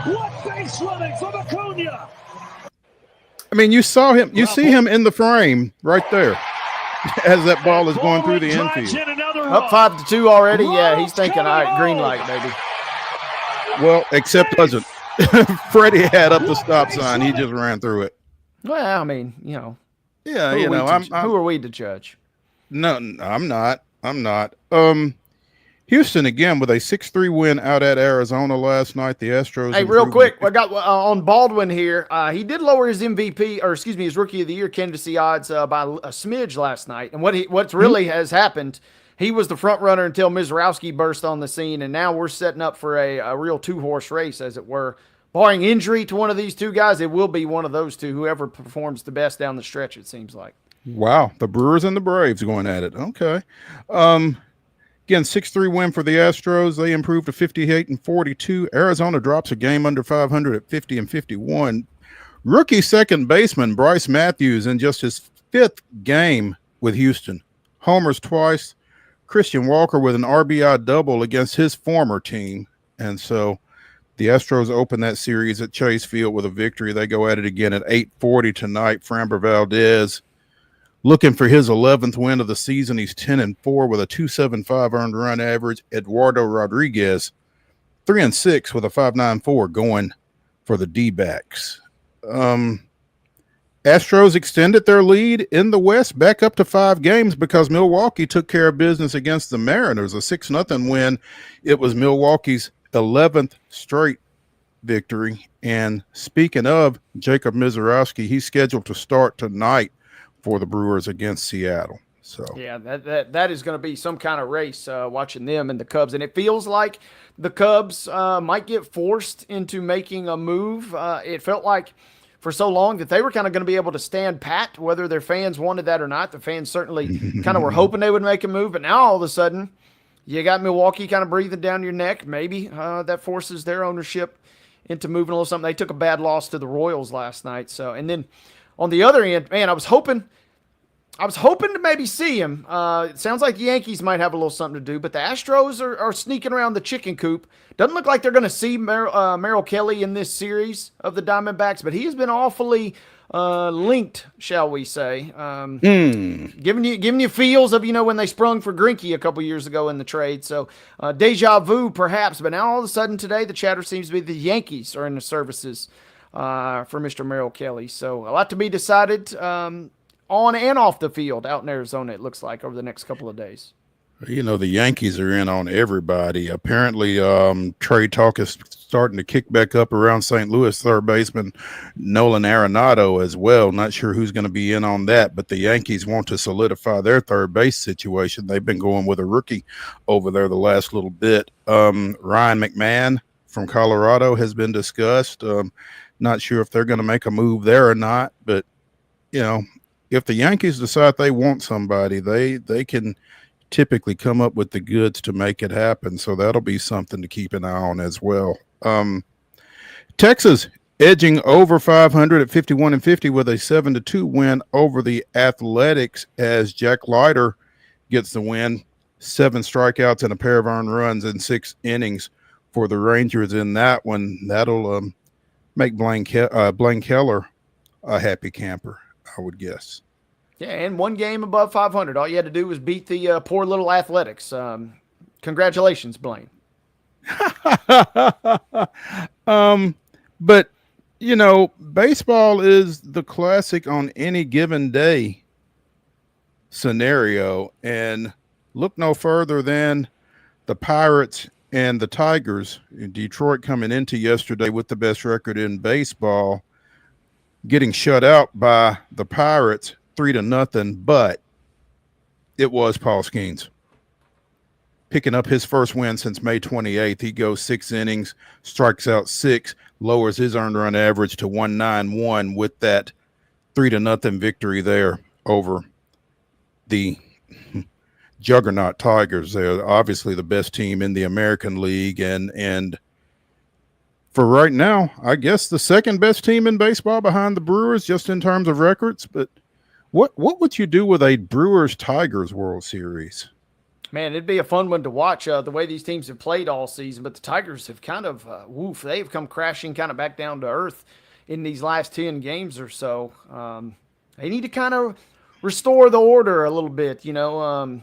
What base running from Acuna? I mean, you saw him. You see him in the frame right there as that ball is going through the infield. Up 5-2 already. Yeah, he's thinking, all right, green light, baby. Well, except doesn't. Freddie had up the stop sign. He just ran through it. Well, I mean, Yeah, who are we to judge? No, I'm not. Houston again with a 6-3 win out at Arizona last night. The Astros. Hey, real quick, I got on Baldwin here. He did lower his his Rookie of the Year candidacy odds by a smidge last night. And what's really has happened, he was the front runner until Mizrowski burst on the scene, and now we're setting up for a real 2-horse race, as it were. Barring injury to one of these two guys, it will be one of those two, whoever performs the best down the stretch, it seems like. Wow, the Brewers and the Braves going at it. Okay. Again, 6-3 win for the Astros. They improved to 58-42. Arizona drops a game under 500 at 50-51. Rookie second baseman Bryce Matthews in just his 5th game with Houston. Homers twice. Christian Walker with an RBI double against his former team. And so the Astros open that series at Chase Field with a victory. They go at it again at 8:40 tonight. Framber Valdez looking for his 11th win of the season. He's 10-4 with a 2.75 earned run average. Eduardo Rodriguez, 3-6 with a 5.94 going for the D-backs. Astros extended their lead in the West back up to 5 games because Milwaukee took care of business against the Mariners, a 6-0 win. It was Milwaukee's 11th straight victory. And speaking of Jacob Mizrowski, he's scheduled to start tonight for the Brewers against Seattle. So yeah, that is going to be some kind of race, watching them and the Cubs. And it feels like the Cubs might get forced into making a move. It felt like for so long that they were kind of going to be able to stand pat, whether their fans wanted that or not. The fans certainly kind of were hoping they would make a move. But now all of a sudden, you got Milwaukee kind of breathing down your neck. Maybe that forces their ownership into moving a little something. They took a bad loss to the Royals last night. So, and then on the other end, man, I was hoping to maybe see him. It sounds like the Yankees might have a little something to do, but the Astros are sneaking around the chicken coop. Doesn't look like they're going to see Merrill Kelly in this series of the Diamondbacks, but he has been awfully linked, shall we say. Giving you feels of, when they sprung for Greinke a couple years ago in the trade. So deja vu perhaps, but now all of a sudden today the chatter seems to be the Yankees are in the services for Mr. Merrill Kelly. So a lot to be decided on and off the field out in Arizona, it looks like, over the next couple of days. The Yankees are in on everybody. Apparently, trade talk is starting to kick back up around St. Louis third baseman Nolan Arenado as well. Not sure who's going to be in on that, but the Yankees want to solidify their third base situation. They've been going with a rookie over there the last little bit. Ryan McMahon from Colorado has been discussed. Not sure if they're going to make a move there or not, but, if the Yankees decide they want somebody, they can typically come up with the goods to make it happen. So that'll be something to keep an eye on as well. Texas edging over 500 at 51-50 with a 7-2 win over the Athletics as Jack Leiter gets the win. 7 strikeouts and a pair of earned runs in 6 innings for the Rangers in that one. That'll make Blaine Keller a happy camper, I would guess. Yeah, and 1 game above 500. All you had to do was beat the poor little Athletics. Congratulations, Blaine. But you know, baseball is the classic on any given day scenario, and look no further than the Pirates and the Tigers. Detroit coming into yesterday with the best record in baseball, getting shut out by the Pirates 3-0, but it was Paul Skeens picking up his first win since May 28th. He goes 6 innings, strikes out 6, lowers his earned run average to 191 with that 3-0 victory there over the juggernaut Tigers. They're obviously the best team in the American League, and for right now, I guess the second best team in baseball behind the Brewers, just in terms of records. But what would you do with a Brewers-Tigers World Series? Man, it'd be a fun one to watch, the way these teams have played all season. But the Tigers have kind of, they've come crashing kind of back down to earth in these last 10 games or so. They need to kind of restore the order a little bit, you know.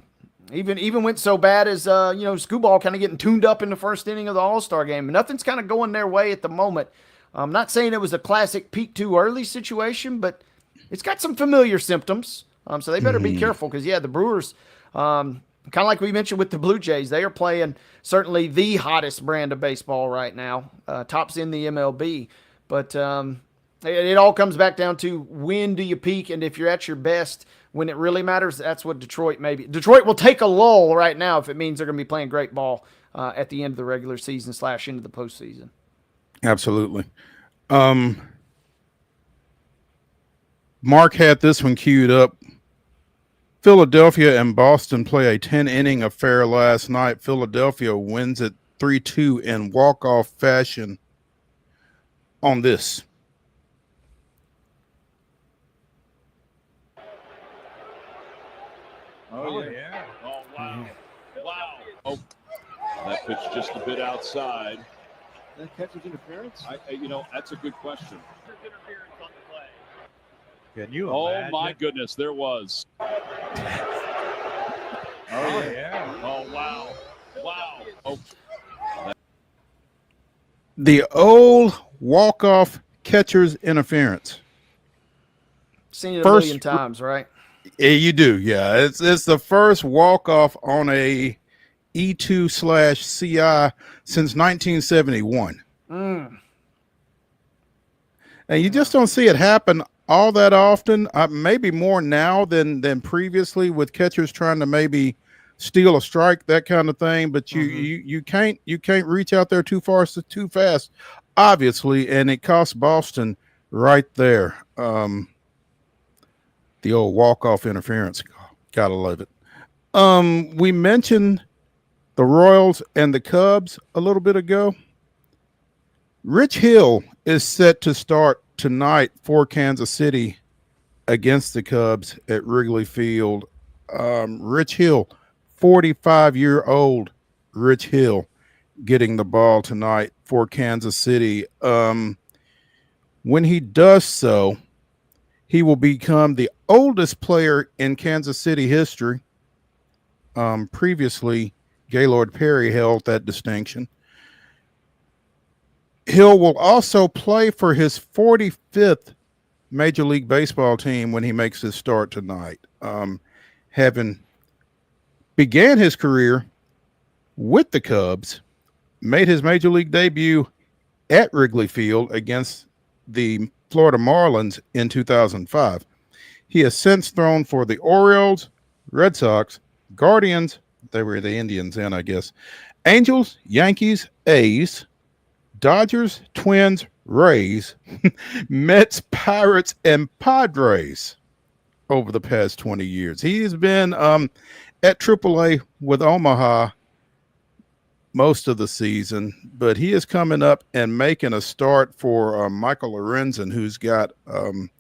Even went so bad as, Skubal kind of getting tuned up in the first inning of the All-Star game. Nothing's kind of going their way at the moment. I'm not saying it was a classic peak too early situation, but it's got some familiar symptoms. So they better be careful because, the Brewers, kind of like we mentioned with the Blue Jays, they are playing certainly the hottest brand of baseball right now, tops in the MLB. But it all comes back down to when do you peak, and if you're at your best when it really matters, that's what Detroit may be. Detroit will take a lull right now if it means they're going to be playing great ball at the end of the regular season / into the postseason. Absolutely. Mark had this one queued up. Philadelphia and Boston play a 10-inning affair last night. Philadelphia wins it 3-2 in walk-off fashion on this. Oh, yeah. Oh, wow. Wow. Oh, that pitch just a bit outside. That catcher's interference? That's a good question. Can you imagine? My goodness, there was. Oh, yeah. Oh, wow. Wow. Oh. The old walk-off catcher's interference. Seen it a million times, right? Yeah, you do. Yeah, it's the first walk-off on a E2/CI since 1971. And you just don't see it happen all that often. Maybe more now than previously, with catchers trying to maybe steal a strike, that kind of thing. But you can't reach out there too far, too fast, obviously, and it cost Boston right there. The old walk-off interference. Gotta love it. We mentioned the Royals and the Cubs a little bit ago. Rich Hill is set to start tonight for Kansas City against the Cubs at Wrigley Field. Rich Hill, 45-year-old Rich Hill, getting the ball tonight for Kansas City. When he does so, he will become the oldest player in Kansas City history. Previously, Gaylord Perry held that distinction. Hill will also play for his 45th Major League Baseball team when he makes his start tonight. Having began his career with the Cubs, made his Major League debut at Wrigley Field against the Florida Marlins in 2005. He has since thrown for the Orioles, Red Sox, Guardians, they were the Indians then, I guess, Angels, Yankees, A's, Dodgers, Twins, Rays, Mets, Pirates, and Padres over the past 20 years. He's been at AAA with Omaha most of the season, but he is coming up and making a start for Michael Lorenzen, who's got an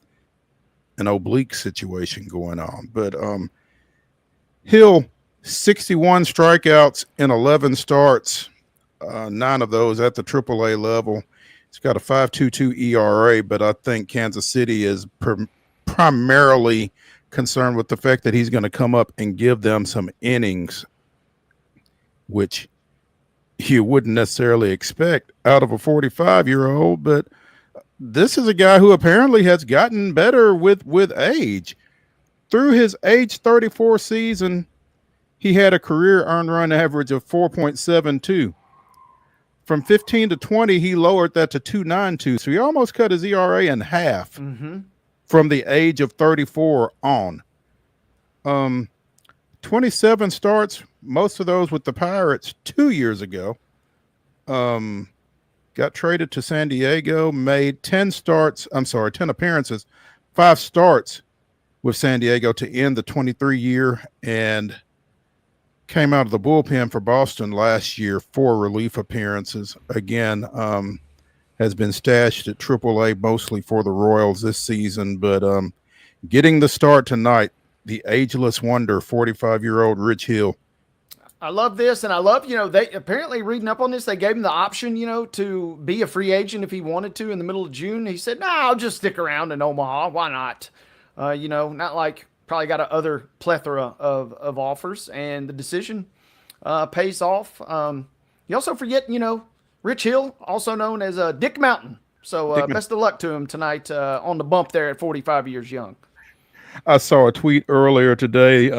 oblique situation going on. But Hill, 61 strikeouts in 11 starts, 9 of those at the AAA level. He's got a 5.22 ERA, but I think Kansas City is primarily concerned with the fact that he's going to come up and give them some innings, which you wouldn't necessarily expect out of a 45-year-old, but this is a guy who apparently has gotten better with age. Through his age 34 season, he had a career earned run average of 4.72. From 15 to 20, he lowered that to 2.92, so he almost cut his ERA in half from the age of 34 on. 27 starts, most of those with the Pirates 2 years ago. Got traded to San Diego, made 10 appearances, 5 starts with San Diego to end the 23 year, and came out of the bullpen for Boston last year, 4 relief appearances. Again, has been stashed at AAA mostly for the Royals this season, but getting the start tonight, the ageless wonder, 45-year-old Rich Hill. I love this, and I love, they apparently reading up on this, they gave him the option, to be a free agent if he wanted to in the middle of June. He said, I'll just stick around in Omaha. Why not? Not like probably got other plethora of offers, and the decision pays off. You also forget, Rich Hill, also known as Dick Mountain. So best of luck to him tonight on the bump there at 45 years young. I saw a tweet earlier today.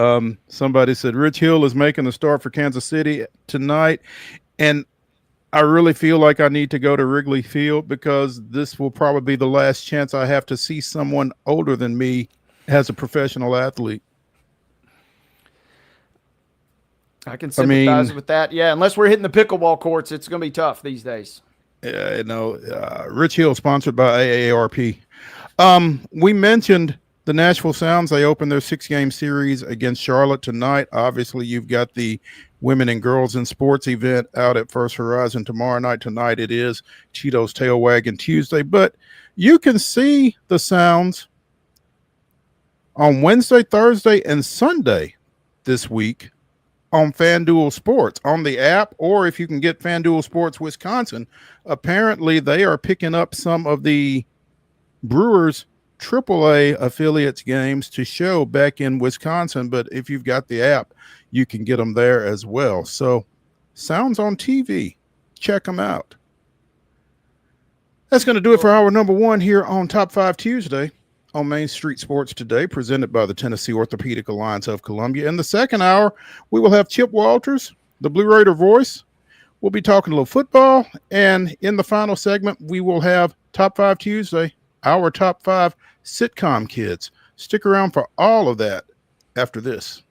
Somebody said Rich Hill is making a start for Kansas City tonight, and I really feel like I need to go to Wrigley Field because this will probably be the last chance I have to see someone older than me as a professional athlete. I can sympathize with that. Yeah, unless we're hitting the pickleball courts, it's going to be tough these days. Yeah, Rich Hill, sponsored by AARP. We mentioned the Nashville Sounds. They open their 6-game series against Charlotte tonight. Obviously, you've got the Women and Girls in Sports event out at First Horizon tomorrow night. Tonight it is Cheeto's Tail Wagging Tuesday. But you can see the Sounds on Wednesday, Thursday, and Sunday this week on FanDuel Sports, on the app, or if you can get FanDuel Sports Wisconsin. Apparently, they are picking up some of the Brewers AAA affiliates games to show back in Wisconsin, but if you've got the app, you can get them there as well. So, Sounds on TV. Check them out. That's going to do it for hour number 1 here on Top 5 Tuesday on Main Street Sports Today, presented by the Tennessee Orthopedic Alliance of Columbia. In the second hour, we will have Chip Walters, the Blue Raider voice. We'll be talking a little football, and in the final segment, we will have Top 5 Tuesday, our top 5 sitcom kids. Stick around for all of that after this.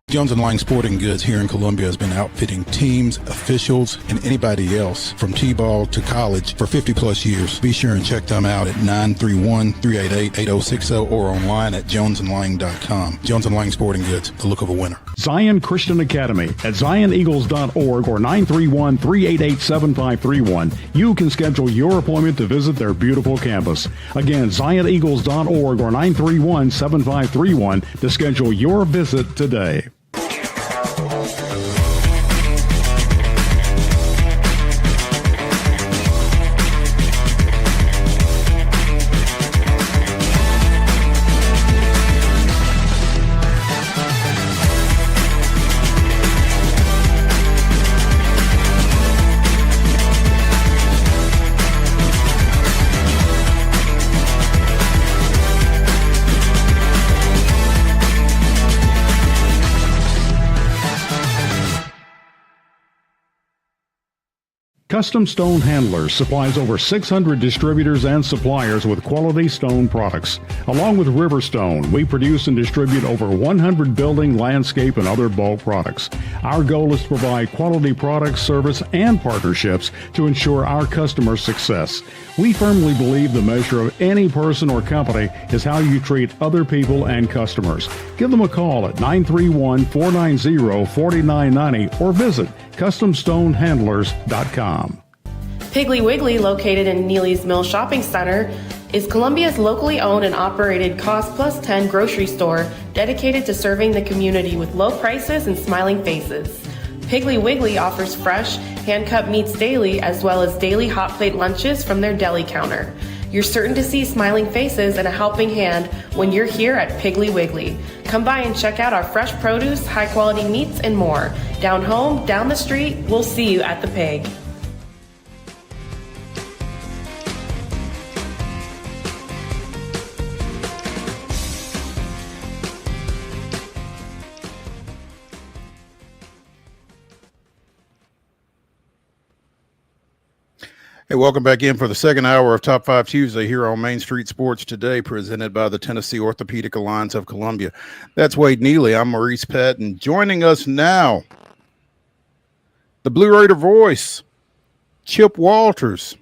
Jones & Lang Sporting Goods here in Columbia has been outfitting teams, officials, and anybody else from T-ball to college for 50 plus years. Be sure and check them out at 931-388-8060 or online at jonesandlang.com. Jones & Lang Sporting Goods, the look of a winner. Zion Christian Academy at zioneagles.org or 931-388-7531. You can schedule your appointment to visit their beautiful campus. Again, zioneagles.org or 931-7531 to schedule your visit today. Custom Stone Handlers supplies over 600 distributors and suppliers with quality stone products. Along with Riverstone, we produce and distribute over 100 building, landscape, and other bulk products. Our goal is to provide quality products, service, and partnerships to ensure our customers' success. We firmly believe the measure of any person or company is how you treat other people and customers. Give them a call at 931-490-4990 or visit CustomStoneHandlers.com. Piggly Wiggly, located in Neely's Mill Shopping Center, is Columbia's locally owned and operated Cost Plus 10 grocery store dedicated to serving the community with low prices and smiling faces. Piggly Wiggly offers fresh, hand-cut meats daily as well as daily hot plate lunches from their deli counter. You're certain to see smiling faces and a helping hand when you're here at Piggly Wiggly. Come by and check out our fresh produce, high-quality meats, and more. Down home, down the street, we'll see you at the Pig. Hey, welcome back in for the second hour of Top 5 Tuesday here on Main Street Sports Today, presented by the Tennessee Orthopedic Alliance of Columbia. That's Wade Neely. I'm Maurice Patton. Joining us now, the Blue Raider voice, Chip Walters,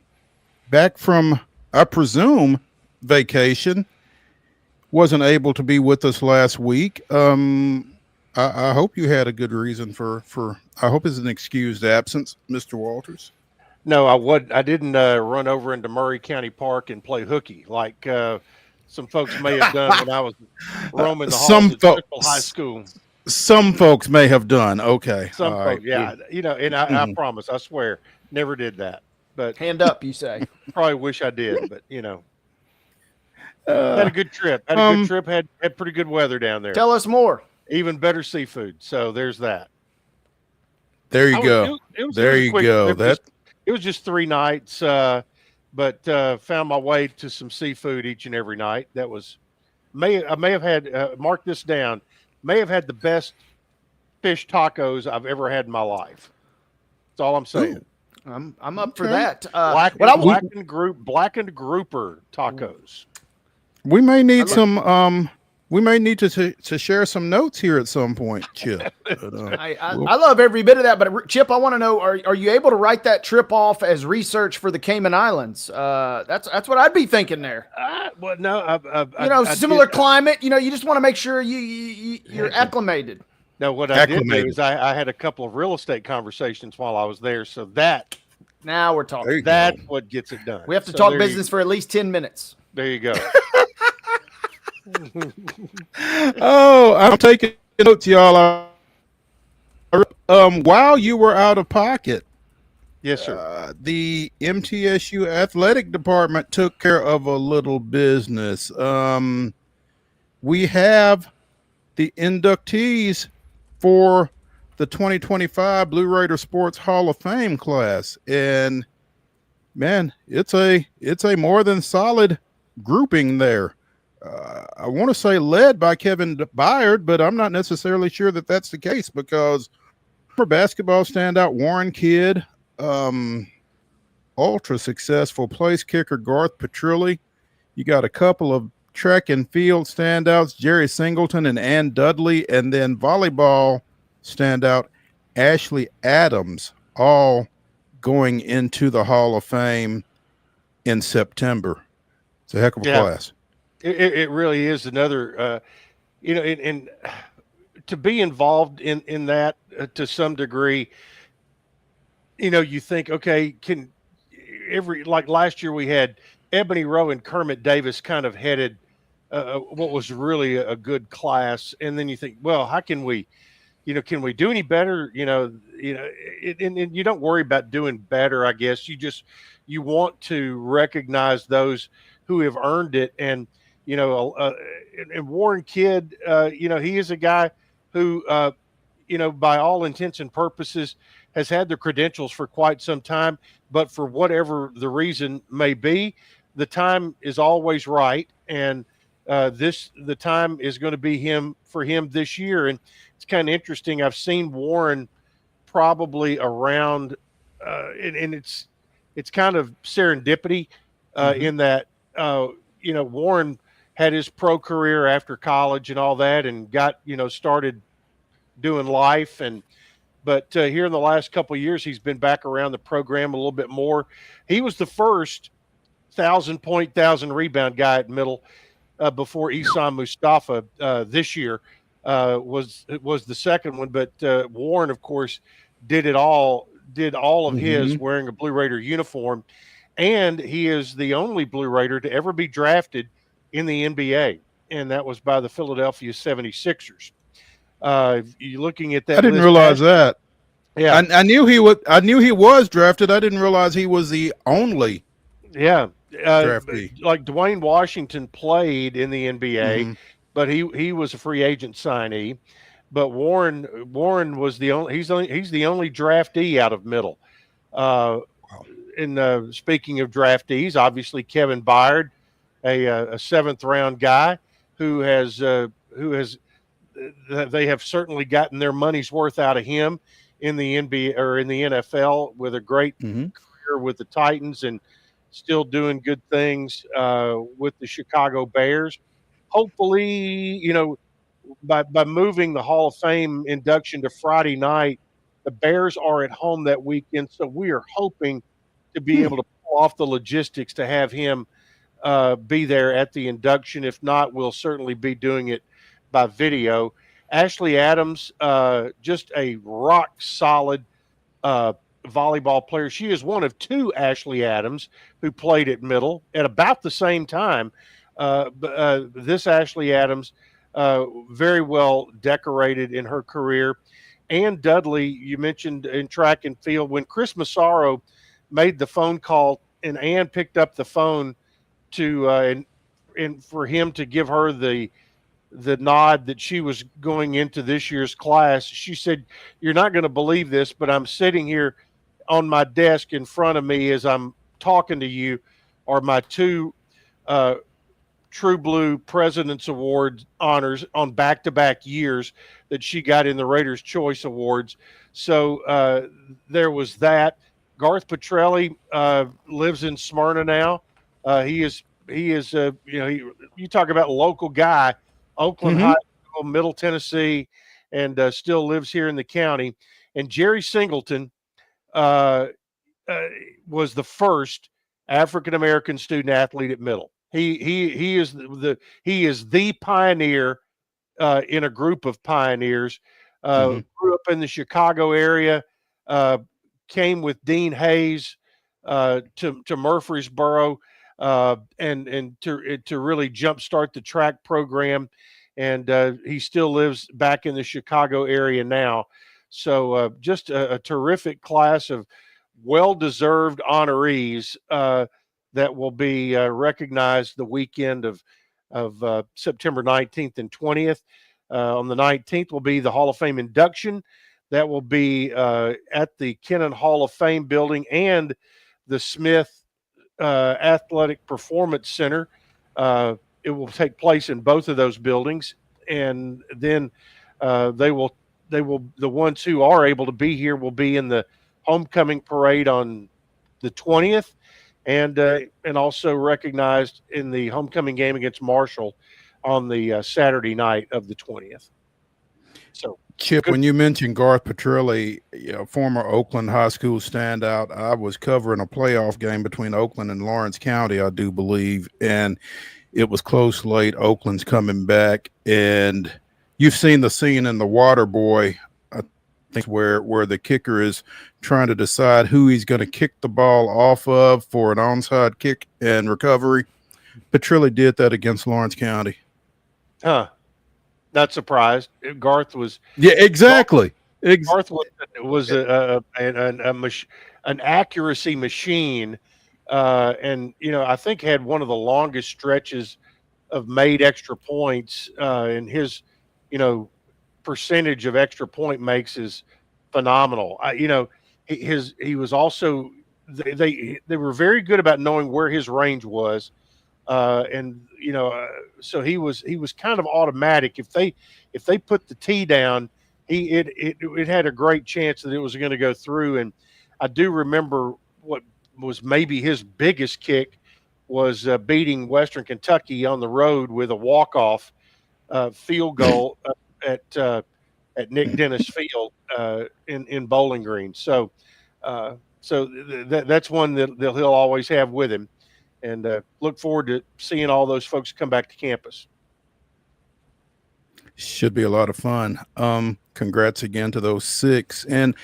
back from, I presume, vacation. Wasn't able to be with us last week. I hope you had a good reason for I hope it's an excused absence, Mr. Walters. No, I didn't run over into Murray County Park and play hooky like some folks may have done when I was roaming the halls at Central High School. Some folks may have done. Okay. Some folks, yeah. You know, and I promise, I swear, never did that. But hand up, you say. Probably wish I did, but you know. Had a good trip. Had pretty good weather down there. Tell us more. Even better seafood. So there's that. There you go. There you go. It was just 3 nights, but found my way to some seafood each and every night. That was I may have had mark this down. May have had the best fish tacos I've ever had in my life. That's all I'm saying. Ooh, I'm up for that. Blackened grouper tacos. We may need some. We may need to share some notes here at some point, Chip. But, I love every bit of that, but Chip, I want to know: are you able to write that trip off as research for the Cayman Islands? That's what I'd be thinking there. Well, no, similar climate. You know, you just want to make sure you're acclimated. No, what I did do is I had a couple of real estate conversations while I was there, so that now we're talking. That's what gets it done. We have to talk business for at least 10 minutes. There you go. Oh, I'm taking notes, y'all. While you were out of pocket, yes, sir. The MTSU athletic department took care of a little business. We have the inductees for the 2025 Blue Raider Sports Hall of Fame class, and man, it's a more than solid grouping there. I want to say led by Kevin Byard, but I'm not necessarily sure that that's the case because for basketball standout Warren Kidd, ultra successful place kicker Garth Petrilli. You got a couple of track and field standouts, Jerry Singleton and Ann Dudley, and then volleyball standout Ashley Adams, all going into the Hall of Fame in September. It's a heck of a class. It really is another, and to be involved in that to some degree, you think, okay, like last year we had Ebony Rowe and Kermit Davis kind of headed what was really a good class. And then you think, well, how can we, can we do any better? And you don't worry about doing better, I guess. You want to recognize those who have earned it. And Warren Kidd, he is a guy who, by all intents and purposes, has had the credentials for quite some time. But for whatever the reason may be, the time is always right, and the time is going to be for him this year. And it's kind of interesting. I've seen Warren probably around and it's kind of serendipity in that Warren had his pro career after college and all that, and got started doing life, but here in the last couple of years he's been back around the program a little bit more. He was the first 1,000-point, 1,000-rebound guy at Middle before Isam Mustafa this year was the second one. But Warren, of course, did all of his wearing a Blue Raider uniform, and he is the only Blue Raider to ever be drafted in the NBA, and that was by the Philadelphia 76ers. You're looking at that. I didn't list, realize that. Yeah, I knew he would. I knew he was drafted. I didn't realize he was the only. Yeah, draftee. like Dwayne Washington played in the NBA, but he was a free agent signee. But Warren was the only. He's the only draftee out of Middle. And speaking of draftees, obviously Kevin Byard, a seventh round guy who has they have certainly gotten their money's worth out of him in the NBA or in the NFL with a great career with the Titans and still doing good things with the Chicago Bears. Hopefully, by moving the Hall of Fame induction to Friday night, the Bears are at home that weekend, so we are hoping to be able to pull off the logistics to have him be there at the induction. If not, we'll certainly be doing it by video. Ashley Adams, just a rock solid volleyball player. She is one of two Ashley Adams who played at Middle at about the same time. This Ashley Adams, very well decorated in her career. Ann Dudley, you mentioned in track and field, when Chris Massaro made the phone call and Ann picked up the phone to and for him to give her the nod that she was going into this year's class, she said, "You're not going to believe this, but I'm sitting here on my desk in front of me as I'm talking to you are my two True Blue President's Award honors on back-to-back years that she got in the Raiders' Choice Awards." So there was that. Garth Petrelli lives in Smyrna now. He is you talk about a local guy, Oakland High School, Middle Tennessee, and still lives here in the county. And Jerry Singleton was the first African American student athlete at Middle. He is the pioneer in a group of pioneers. Grew up in the Chicago area. Came with Dean Hayes to Murfreesboro and to really jumpstart the track program. And he still lives back in the Chicago area now. So just a terrific class of well-deserved honorees that will be recognized the weekend of September 19th and 20th. On the 19th will be the Hall of Fame induction. That will be at the Kennan Hall of Fame building and the Smith Athletic Performance Center. It will take place in both of those buildings, and then the ones who are able to be here will be in the homecoming parade on the 20th, and also recognized in the homecoming game against Marshall on the Saturday night of the 20th. So, Chip, when you mentioned Garth Petrelli, former Oakland High School standout, I was covering a playoff game between Oakland and Lawrence County, I do believe, and it was close late. Oakland's coming back, and you've seen the scene in The Water Boy, I think, where the kicker is trying to decide who he's going to kick the ball off of for an onside kick and recovery. Petrelli did that against Lawrence County. Not surprised. Garth was. Yeah, exactly. Garth was an accuracy machine, and I think had one of the longest stretches of made extra points. And his, percentage of extra point makes is phenomenal. He was also they were very good about knowing where his range was. So he was kind of automatic. If they put the tee down, it had a great chance that it was going to go through. And I do remember what was maybe his biggest kick was beating Western Kentucky on the road with a walk-off field goal at Nick Dennis Field in Bowling Green. So that's one that he'll always have with him, and look forward to seeing all those folks come back to campus. Should be a lot of fun. Congrats again to those 6 and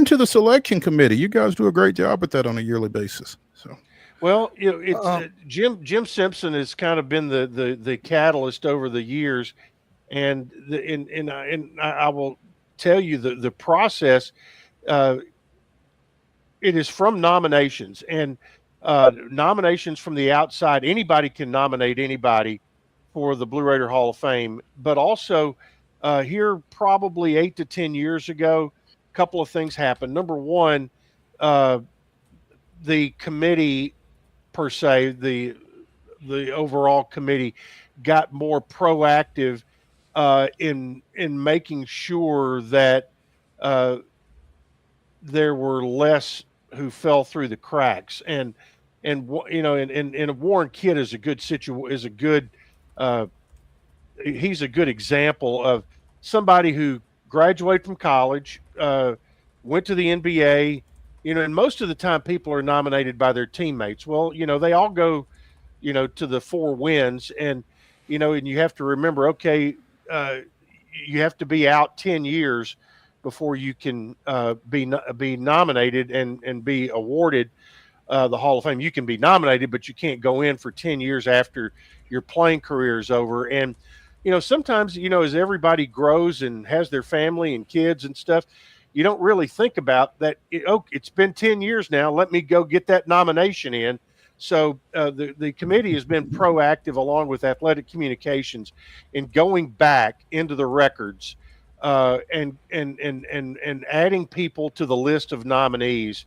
to the selection committee. You guys do a great job with that on a yearly basis. So, well, it's Jim Simpson has kind of been the catalyst over the years, and I will tell you the process. It is from nominations, and nominations from the outside. Anybody can nominate anybody for the Blue Raider Hall of Fame, but also here probably 8 to 10 years ago, a couple of things happened. Number one, the committee per se, the overall committee got more proactive in making sure that there were less who fell through the cracks, and Warren Kidd is a good he's a good example of somebody who graduated from college, went to the NBA, and most of the time people are nominated by their teammates. Well, they all go, to the 4 wins, and you have to remember, okay, you have to be out 10 years before you can be nominated and be awarded the Hall of Fame. You can be nominated, but you can't go in for 10 years after your playing career is over. And, sometimes, as everybody grows and has their family and kids and stuff, you don't really think about that. It's been 10 years now. Let me go get that nomination in. So the committee has been proactive, along with athletic communications, in going back into the records and adding people to the list of nominees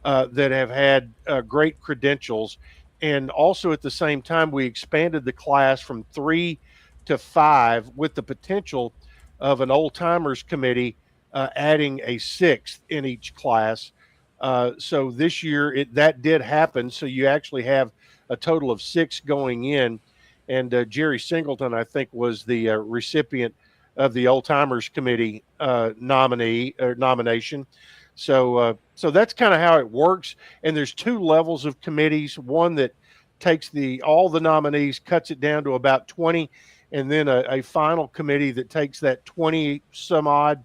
that have had great credentials. And also at the same time, we expanded the class from 3 to 5 with the potential of an old timers committee adding a 6th in each class. So this year that did happen. So you actually have a total of 6 going in. And Jerry Singleton, I think, was the recipient of the old timers committee nomination. So that's kind of how it works. And there's 2 levels of committees. One that takes all the nominees, cuts it down to about 20, and then a final committee that takes that 20 some odd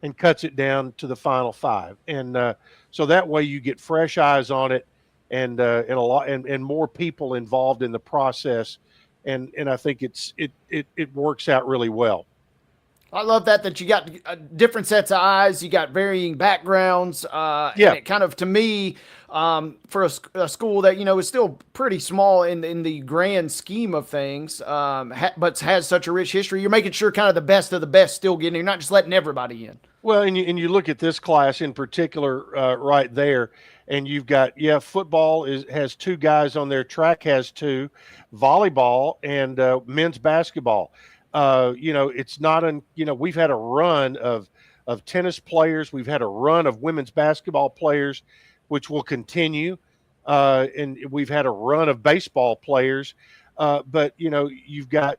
and cuts it down to the final 5. And so that way you get fresh eyes on it, and a lot and more people involved in the process. And I think it works out really well. I love that you got different sets of eyes, you got varying backgrounds. And it kind of, to me, for a school that, is still pretty small in the grand scheme of things, but has such a rich history, you're making sure kind of the best still getting in. You're not just letting everybody in. Well, and you look at this class in particular right there, and you've got, football has 2 guys on there, track has 2, volleyball and men's basketball. It's not we've had a run of tennis players. We've had a run of women's basketball players, which will continue. And we've had a run of baseball players. But you've got,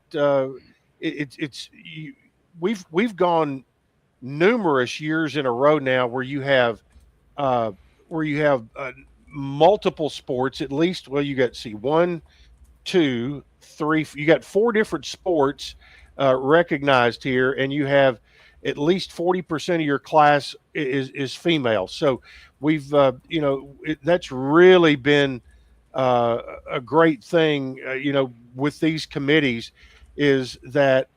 we've gone numerous years in a row now where you have multiple sports, at least. Well, you got 1, 2, 3, you got 4 different sports recognized here, and you have at least 40% of your class is female. So we've that's really been a great thing with these committees, is that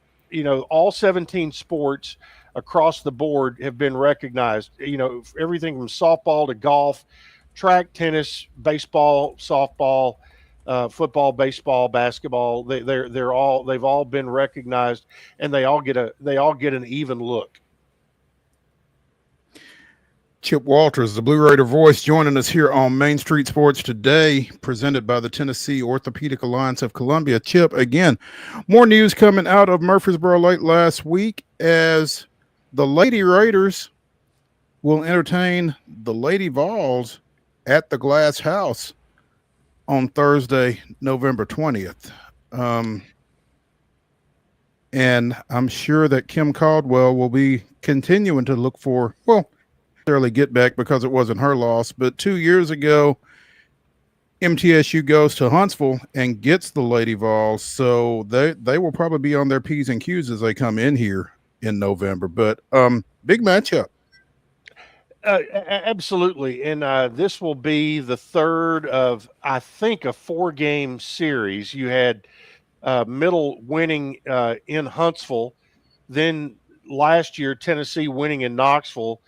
all 17 sports across the board have been recognized. Everything from softball to golf, track, tennis, baseball, softball, football, baseball, basketball. They've all been recognized, and they all get an even look. Chip Walters, the Blue Raider voice, joining us here on Main Street Sports today, presented by the Tennessee Orthopedic Alliance of Columbia. Chip, again, more news coming out of Murfreesboro late last week as the Lady Raiders will entertain the Lady Vols at the Glass House on Thursday, November 20th. And I'm sure that Kim Caldwell will be continuing to look for, well, necessarily get back because it wasn't her loss, but 2 years ago, MTSU goes to Huntsville and gets the Lady Vols, so they will probably be on their P's and Q's as they come in here in November. But big matchup. Absolutely. And this will be the third of, I think, a 4-game series. You had Middle winning in Huntsville, then last year Tennessee winning in Knoxville,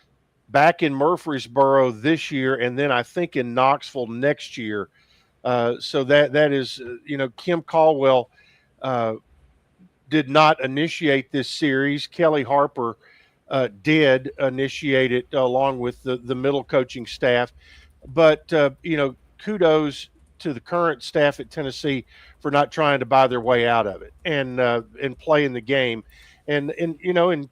back in Murfreesboro this year, and then I think in Knoxville next year. So that is, Kim Caldwell did not initiate this series. Kelly Harper did initiate it along with the middle coaching staff. But, kudos to the current staff at Tennessee for not trying to buy their way out of it and play in the game. And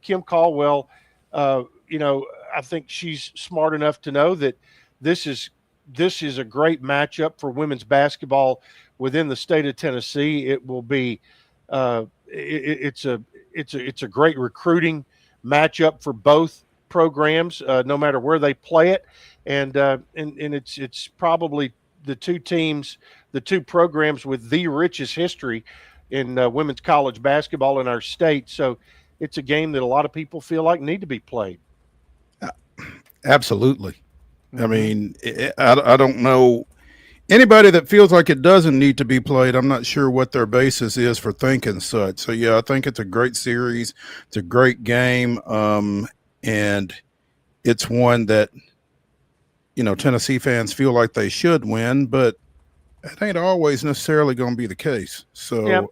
Kim Caldwell, I think she's smart enough to know that this is a great matchup for women's basketball within the state of Tennessee. It will be it's a great recruiting matchup for both programs, no matter where they play it, and it's probably the two programs with the richest history in women's college basketball in our state. So it's a game that a lot of people feel like need to be played. Absolutely. I mean, I don't know anybody that feels like it doesn't need to be played. I'm not sure what their basis is for thinking such. So, yeah, I think it's a great series. It's a great game. And it's one that, Tennessee fans feel like they should win, but it ain't always necessarily going to be the case. So,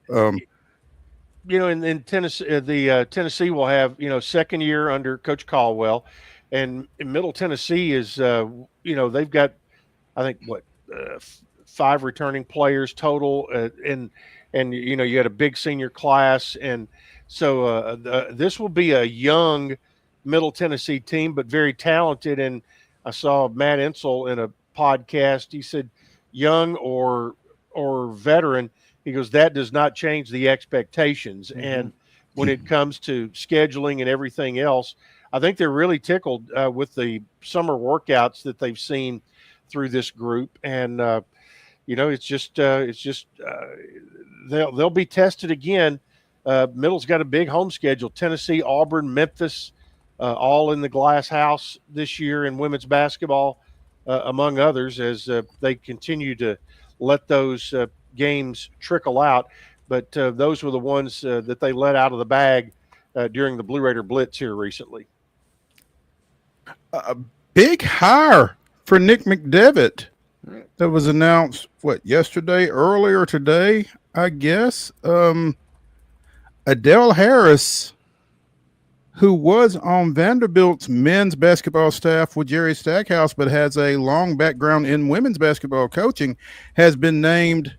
in Tennessee, Tennessee will have, second year under Coach Caldwell. And Middle Tennessee is, they've got, I think, 5 returning players total, and you had a big senior class, and so this will be a young Middle Tennessee team, but very talented. And I saw Matt Insel in a podcast. He said, "Young or veteran," he goes, "that does not change the expectations." Mm-hmm. And when it comes to scheduling and everything else, I think they're really tickled with the summer workouts that they've seen through this group, and it's just they'll be tested again. Middle's got a big home schedule: Tennessee, Auburn, Memphis, all in the Glass House this year in women's basketball, among others, as they continue to let those games trickle out. But those were the ones that they let out of the bag during the Blue Raider Blitz here recently. A big hire for Nick McDevitt that was announced earlier today, I guess. Adele Harris, who was on Vanderbilt's men's basketball staff with Jerry Stackhouse, but has a long background in women's basketball coaching, has been named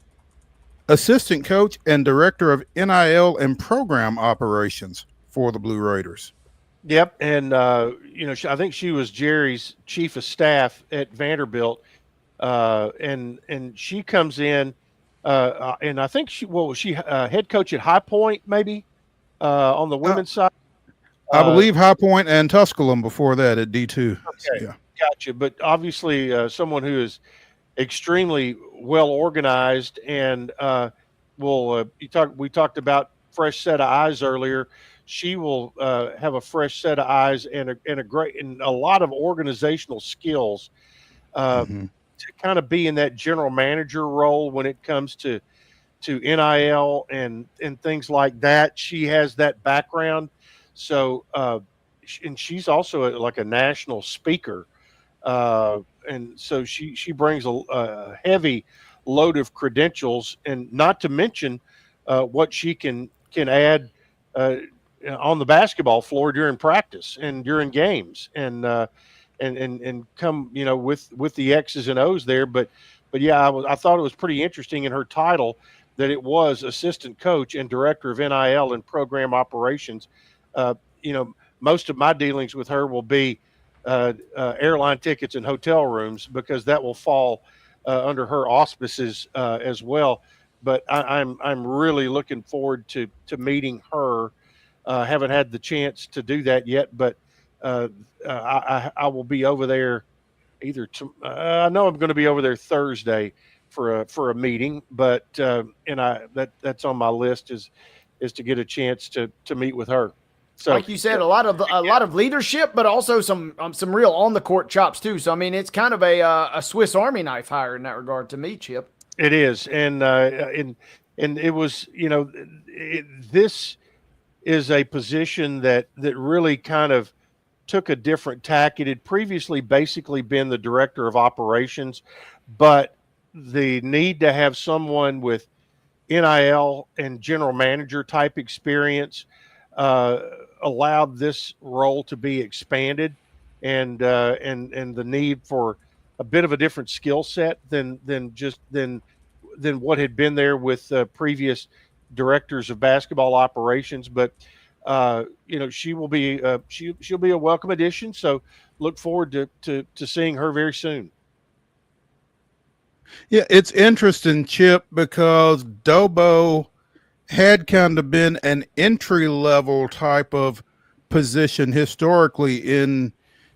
assistant coach and director of NIL and program operations for the Blue Raiders. Yep, and I think she was Jerry's chief of staff at Vanderbilt, and she comes in, and I think she head coach at High Point maybe on the women's side. I believe High Point and Tusculum before that at D2. Okay, yeah. Gotcha. But obviously, someone who is extremely well organized, and we talked about fresh set of eyes earlier. She will have a fresh set of eyes and a lot of organizational skills to kind of be in that general manager role when it comes to NIL and things like that. She has that background. So, and she's also like a national speaker. And so she brings a heavy load of credentials, and not to mention what she can add on the basketball floor during practice and during games, and come with the X's and O's there. But yeah, I thought it was pretty interesting in her title that it was assistant coach and director of NIL and program operations. Most of my dealings with her will be airline tickets and hotel rooms, because that will fall under her auspices as well. But I'm really looking forward to meeting her. Haven't had the chance to do that yet, but I will be over there either. I know I'm going to be over there Thursday for a meeting, but that's on my list is to get a chance to meet with her. So, like you said, a lot of leadership, but also some real on the court chops too. So I mean, it's kind of a Swiss Army knife hire in that regard to me, Chip. It is, and it was, this is a position that really kind of took a different tack. It had previously basically been the director of operations, but the need to have someone with NIL and general manager type experience allowed this role to be expanded, and the need for a bit of a different skill set than what had been there with previous directors of basketball operations. But she will be she'll be a welcome addition. So look forward to seeing her very soon. Yeah, it's interesting, Chip, because Dobo had kind of been an entry level type of position historically in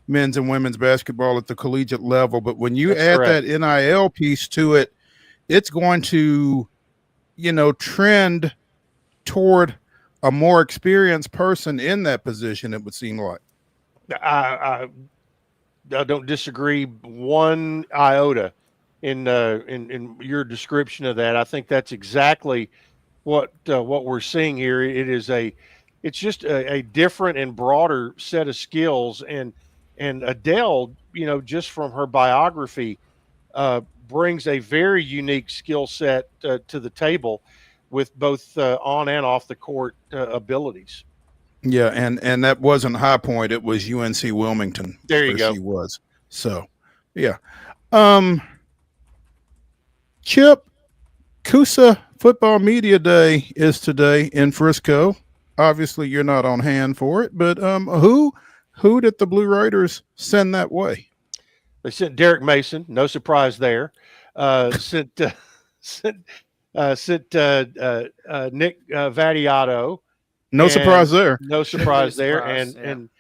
men's and women's basketball at the collegiate level. But when you add that NIL piece to it, it's going to, trend toward a more experienced person in that position, it would seem like. I don't disagree one iota in your description of that. I think that's exactly what we're seeing here. It's just a different and broader set of skills, and Adele, just from her biography, brings a very unique skill set to the table with both on and off the court abilities. Yeah, and that wasn't High Point; it was UNC Wilmington. There you go. She was. So, yeah. Chip, Coosa Football Media Day is today in Frisco. Obviously, you're not on hand for it, but who did the Blue Raiders send that way? They sent Derek Mason. No surprise there. Sent Nick Vadiato. No surprise there. No surprise there. And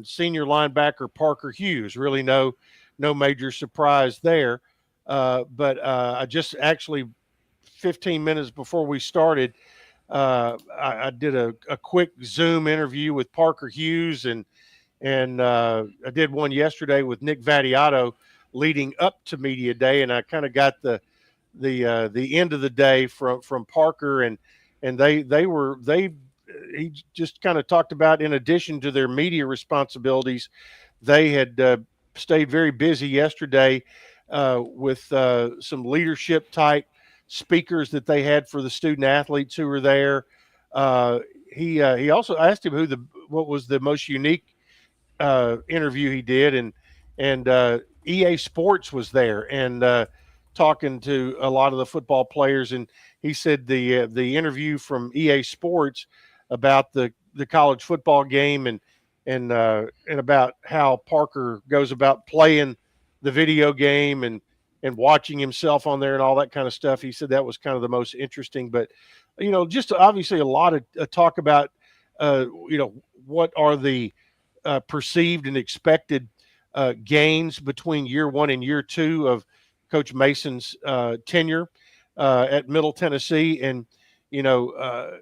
senior linebacker Parker Hughes. Really no major surprise there. But I just actually 15 minutes before we started, I did a quick Zoom interview with Parker Hughes, and I did one yesterday with Nick Vadiato leading up to Media Day, and I kind of got the end of the day from Parker, and he just kind of talked about, in addition to their media responsibilities, they had stayed very busy yesterday with some leadership type speakers that they had for the student athletes who were there. He also asked him what was the most unique interview he did, and EA Sports was there and talking to a lot of the football players, and he said the interview from EA Sports about the college football game and about how Parker goes about playing the video game and watching himself on there and all that kind of stuff. He said that was kind of the most interesting. But just obviously a lot of talk about what are the perceived and expected gains between year one and year two of Coach Mason's tenure at Middle Tennessee, and the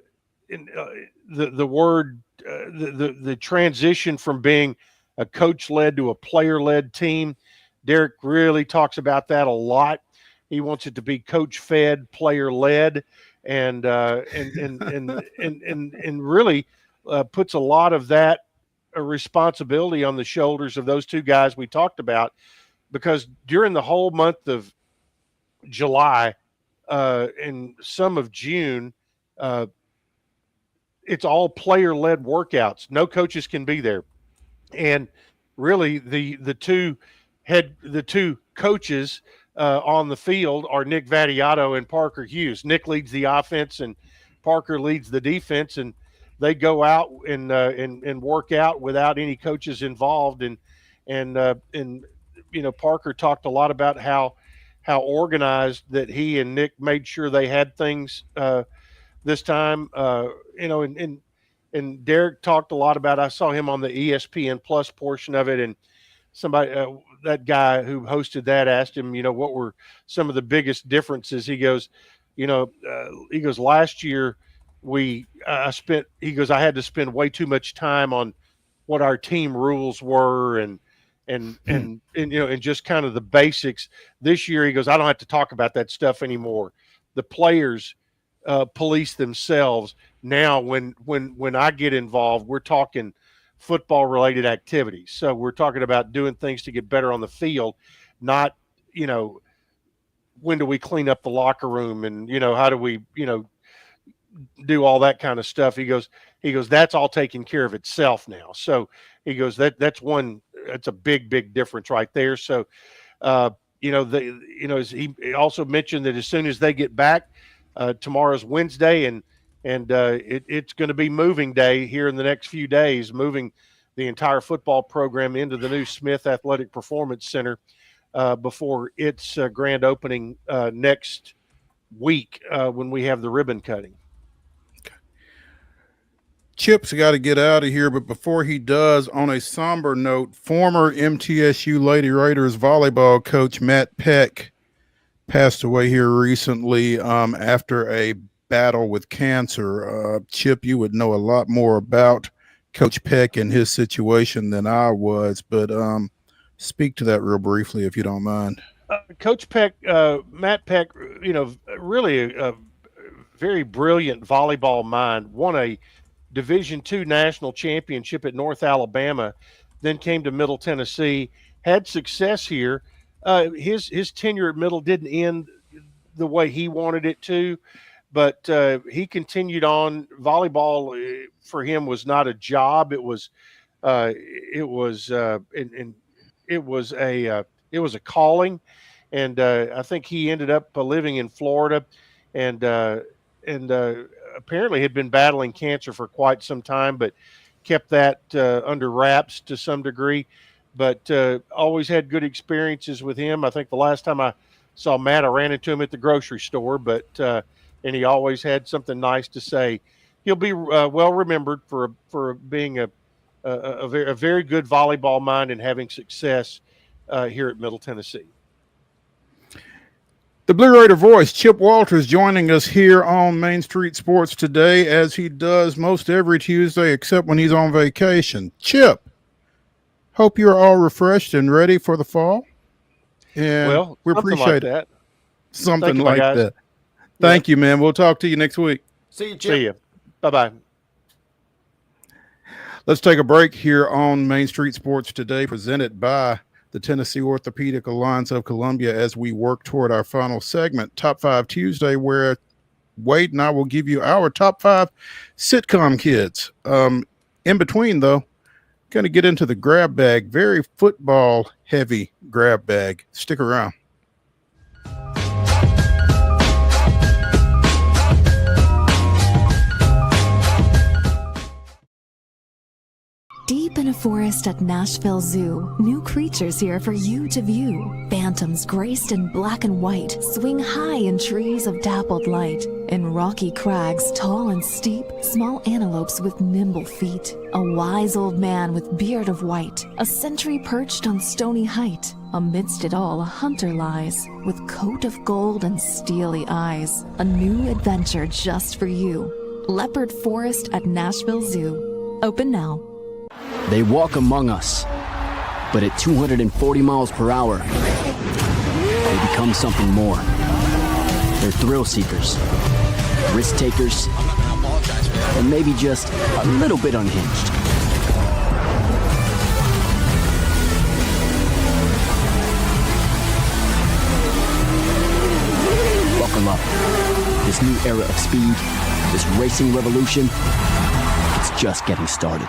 transition from being a coach-led to a player-led team. Derek really talks about that a lot. He wants it to be coach-fed, player-led, and really puts a lot of that responsibility on the shoulders of those two guys we talked about, because during the whole month of July and some of June, it's all player-led workouts. No coaches can be there, and really the two coaches on the field are Nick Vadiato and Parker Hughes. Nick leads the offense and Parker leads the defense, and they go out and work out without any coaches involved. And Parker talked a lot about how organized that he and Nick made sure they had things this time. And Derek talked a lot about, I saw him on the ESPN Plus portion of it, and somebody, that guy who hosted that, asked him, what were some of the biggest differences. He goes, last year I had to spend way too much time on what our team rules were and just kind of the basics. This year, he goes, I don't have to talk about that stuff anymore. The players police themselves. Now, when I get involved, we're talking football related activities. So we're talking about doing things to get better on the field, not, when do we clean up the locker room and, how do we, do all that kind of stuff. He goes, that's all taken care of itself now. So he goes, that's a big difference right there. So, he also mentioned that as soon as they get back, tomorrow's Wednesday, and it's going to be moving day here in the next few days, moving the entire football program into the new Smith Athletic Performance Center before its grand opening next week when we have the ribbon cutting. Chip's got to get out of here, but before he does, on a somber note, former MTSU Lady Raiders volleyball coach Matt Peck passed away here recently after a battle with cancer. Chip, you would know a lot more about Coach Peck and his situation than I was, but speak to that real briefly if you don't mind. Coach Peck, Matt Peck, really a very brilliant volleyball mind, won a Division II national championship at North Alabama, then came to Middle Tennessee, had success here. His tenure at Middle didn't end the way he wanted it to, but he continued on. Volleyball for him was not a job; it was a calling, and I think he ended up living in Florida, and apparently had been battling cancer for quite some time, but kept that under wraps to some degree. But always had good experiences with him. I think the last time I saw Matt, I ran into him at the grocery store, and he always had something nice to say. He'll be well remembered for being a very good volleyball mind and having success here at Middle Tennessee. The Blue Raider voice, Chip Walters, joining us here on Main Street Sports today, as he does most every Tuesday except when he's on vacation. Chip, hope you're all refreshed and ready for the fall. And we appreciate that. Something like that. Thank you, man. We'll talk to you next week. See you, Chip. See you. Bye-bye. Let's take a break here on Main Street Sports today, presented by the Tennessee Orthopedic Alliance of Columbia, as we work toward our final segment, Top 5 Tuesday, where Wade and I will give you our top 5 sitcom kids. In between, though, going to get into the grab bag, very football heavy grab bag. Stick around. Deep in a forest at Nashville Zoo, new creatures here for you to view. Phantoms graced in black and white swing high in trees of dappled light. In rocky crags, tall and steep, small antelopes with nimble feet. A wise old man with beard of white, a sentry perched on stony height. Amidst it all, a hunter lies, with coat of gold and steely eyes. A new adventure just for you. Leopard Forest at Nashville Zoo. Open now. They walk among us, but at 240 miles per hour, they become something more. They're thrill seekers, risk takers, and maybe just a little bit unhinged. Buckle up. This new era of speed, this racing revolution, it's just getting started.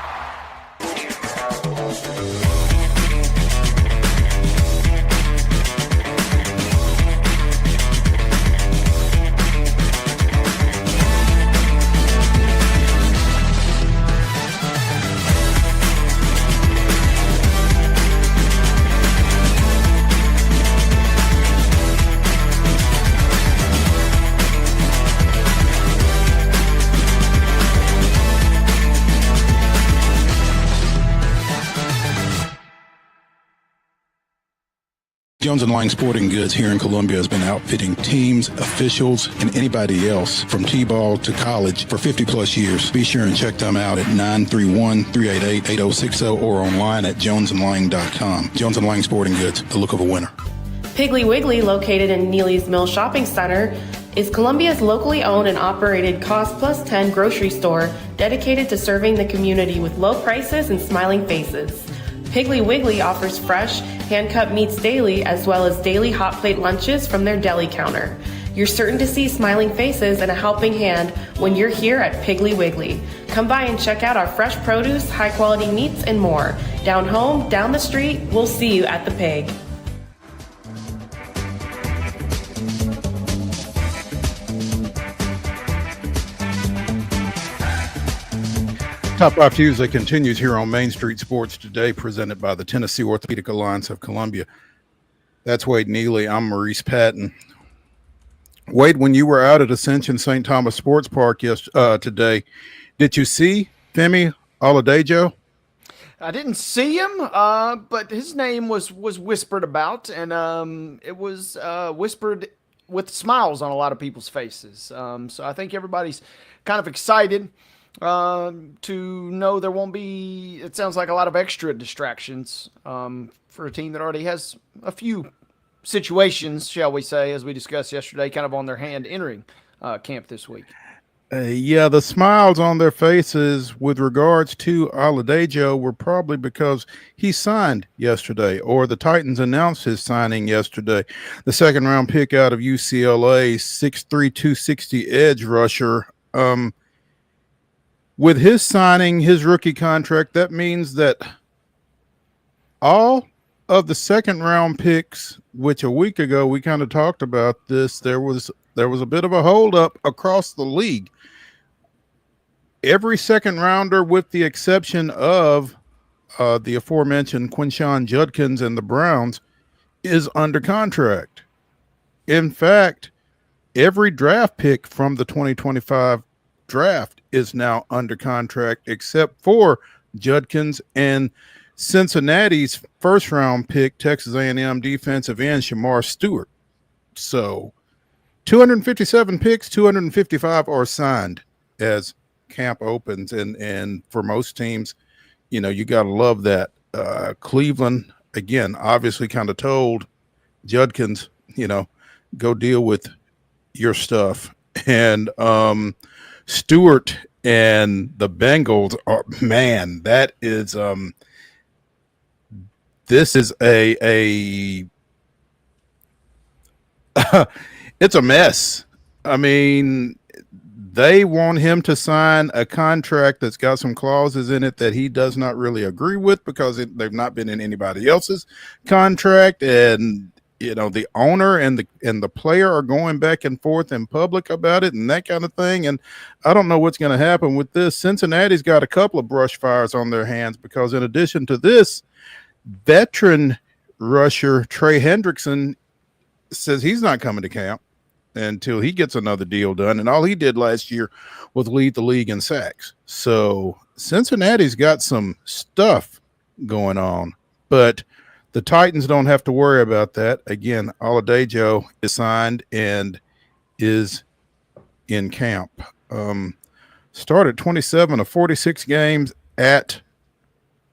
Jones & Lang Sporting Goods here in Columbia has been outfitting teams, officials, and anybody else from T-ball to college for 50-plus years. Be sure and check them out at 931-388-8060 or online at jonesandlang.com. Jones & Lang Sporting Goods, the look of a winner. Piggly Wiggly, located in Neely's Mill Shopping Center, is Columbia's locally owned and operated Cost Plus 10 grocery store dedicated to serving the community with low prices and smiling faces. Piggly Wiggly offers fresh, hand-cut meats daily as well as daily hot plate lunches from their deli counter. You're certain to see smiling faces and a helping hand when you're here at Piggly Wiggly. Come by and check out our fresh produce, high-quality meats, and more. Down home, down the street, we'll see you at the Pig. Top 5 Tuesday continues here on Main Street Sports Today, presented by the Tennessee Orthopedic Alliance of Columbia. That's Wade Neely. I'm Maurice Patton. Wade, when you were out at Ascension St. Thomas Sports Park today, did you see Femi Oladejo? I didn't see him, but his name was whispered about, and it was whispered with smiles on a lot of people's faces. So I think everybody's kind of excited to know there won't be, it sounds like, a lot of extra distractions for a team that already has a few situations, shall we say, as we discussed yesterday, kind of on their hand entering camp this week. Yeah, the smiles on their faces with regards to Oladejo were probably because he signed yesterday, or the Titans announced his signing yesterday. The second round pick out of UCLA, 6'3", 260 edge rusher. With his signing, his rookie contract, that means that all of the second round picks, which a week ago we kind of talked about this, there was a bit of a holdup across the league. Every second rounder, with the exception of the aforementioned Quinshon Judkins and the Browns, is under contract. In fact, every draft pick from the 2025 draft is now under contract, except for Judkins and Cincinnati's first round pick, Texas A&M defensive end Shamar Stewart. So 257 picks, 255 are signed as camp opens, and for most teams, you know, you got to love that. Cleveland, again, obviously kind of told Judkins, you know, go deal with your stuff. And Stewart and the Bengals are, man, that is this is a it's a mess. I mean, they want him to sign a contract that's got some clauses in it that he does not really agree with because they've not been in anybody else's contract, and you know, the owner and the player are going back and forth in public about it and that kind of thing. And I don't know what's going to happen with this. Cincinnati's got a couple of brush fires on their hands because in addition to this, veteran rusher Trey Hendrickson says he's not coming to camp until he gets another deal done. And all he did last year was lead the league in sacks. So Cincinnati's got some stuff going on, but the Titans don't have to worry about that. Again, Oladejo is signed and is in camp. Started 27 of 46 games at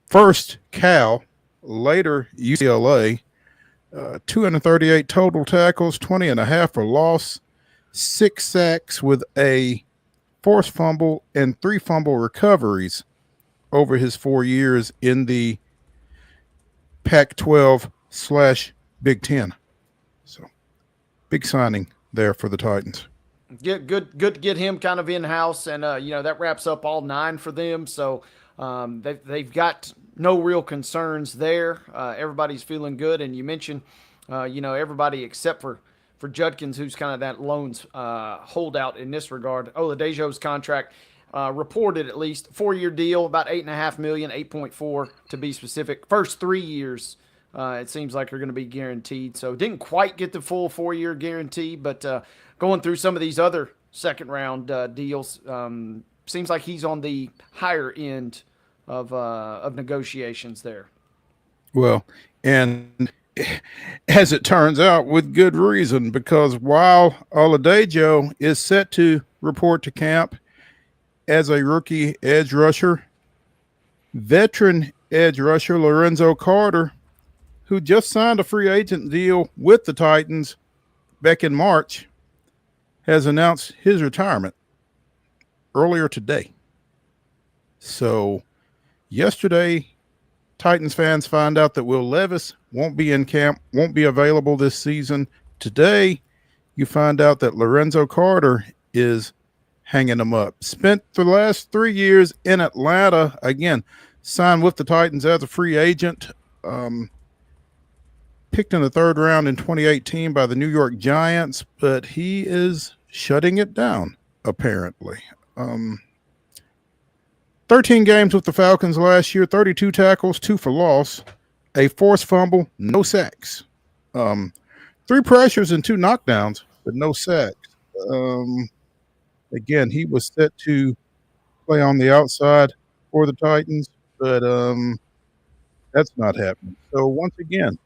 first Cal, later UCLA. 238 total tackles, 20 and a half for loss, 6 sacks with a forced fumble and 3 fumble recoveries over his 4 years in the Pac-12/Big Ten. So big signing there for the Titans. Good to get him kind of in-house, and you know, that wraps up all 9 for them. So they've got no real concerns there. Everybody's feeling good, and you mentioned you know, everybody except for Judkins, who's kind of that lone holdout in this regard. Oladejo's contract reported at least 4-year deal, about $8.5 million, 8.4 to be specific. First 3 years, it seems like are going to be guaranteed. So didn't quite get the full 4-year guarantee, but going through some of these other second round deals, seems like he's on the higher end of negotiations there. Well, and as it turns out, with good reason, because while Oladejo is set to report to camp as a rookie edge rusher, veteran edge rusher Lorenzo Carter, who just signed a free agent deal with the Titans back in March, has announced his retirement earlier today. So yesterday, Titans fans find out that Will Levis won't be in camp, won't be available this season. Today, you find out that Lorenzo Carter is hanging them up. Spent the last 3 years in Atlanta, again, signed with the Titans as a free agent, picked in the third round in 2018 by the New York Giants, but he is shutting it down, apparently. 13 games with the Falcons last year, 32 tackles, 2 for loss, a forced fumble, no sacks. 3 pressures and 2 knockdowns, but no sacks. Again, he was set to play on the outside for the Titans, but that's not happening. So once again,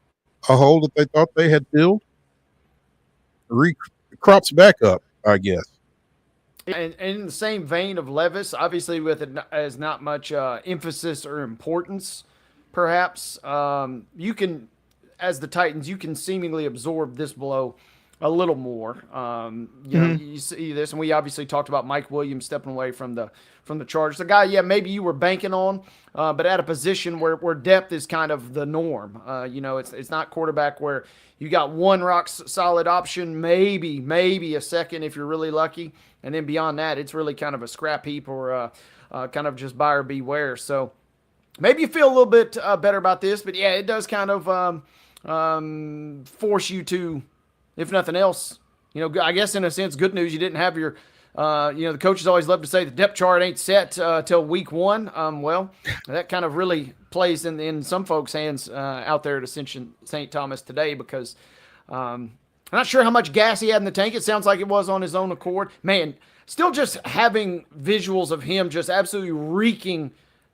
a hole that they thought they had filled crops back up, I guess. And in the same vein of Levis, obviously with it as not much emphasis or importance, perhaps, you can, as the Titans, you can seemingly absorb this blow a little more. You know, you see this, and we obviously talked about Mike Williams stepping away from the Chargers. The guy, maybe you were banking on, but at a position where depth is kind of the norm. You know, it's not quarterback where you got one rock solid option, maybe a second if you're really lucky, and then beyond that, it's really kind of a scrap heap or kind of just buyer beware. So maybe you feel a little bit better about this, but yeah, it does kind of force you to, if nothing else, you know, I guess in a sense, good news, you didn't have your, you know, the coaches always love to say the depth chart ain't set till week 1. Well, that kind of really plays in some folks' hands out there at Ascension St. Thomas today, because I'm not sure how much gas he had in the tank. It sounds like it was on his own accord. Man, still just having visuals of him just absolutely wreaking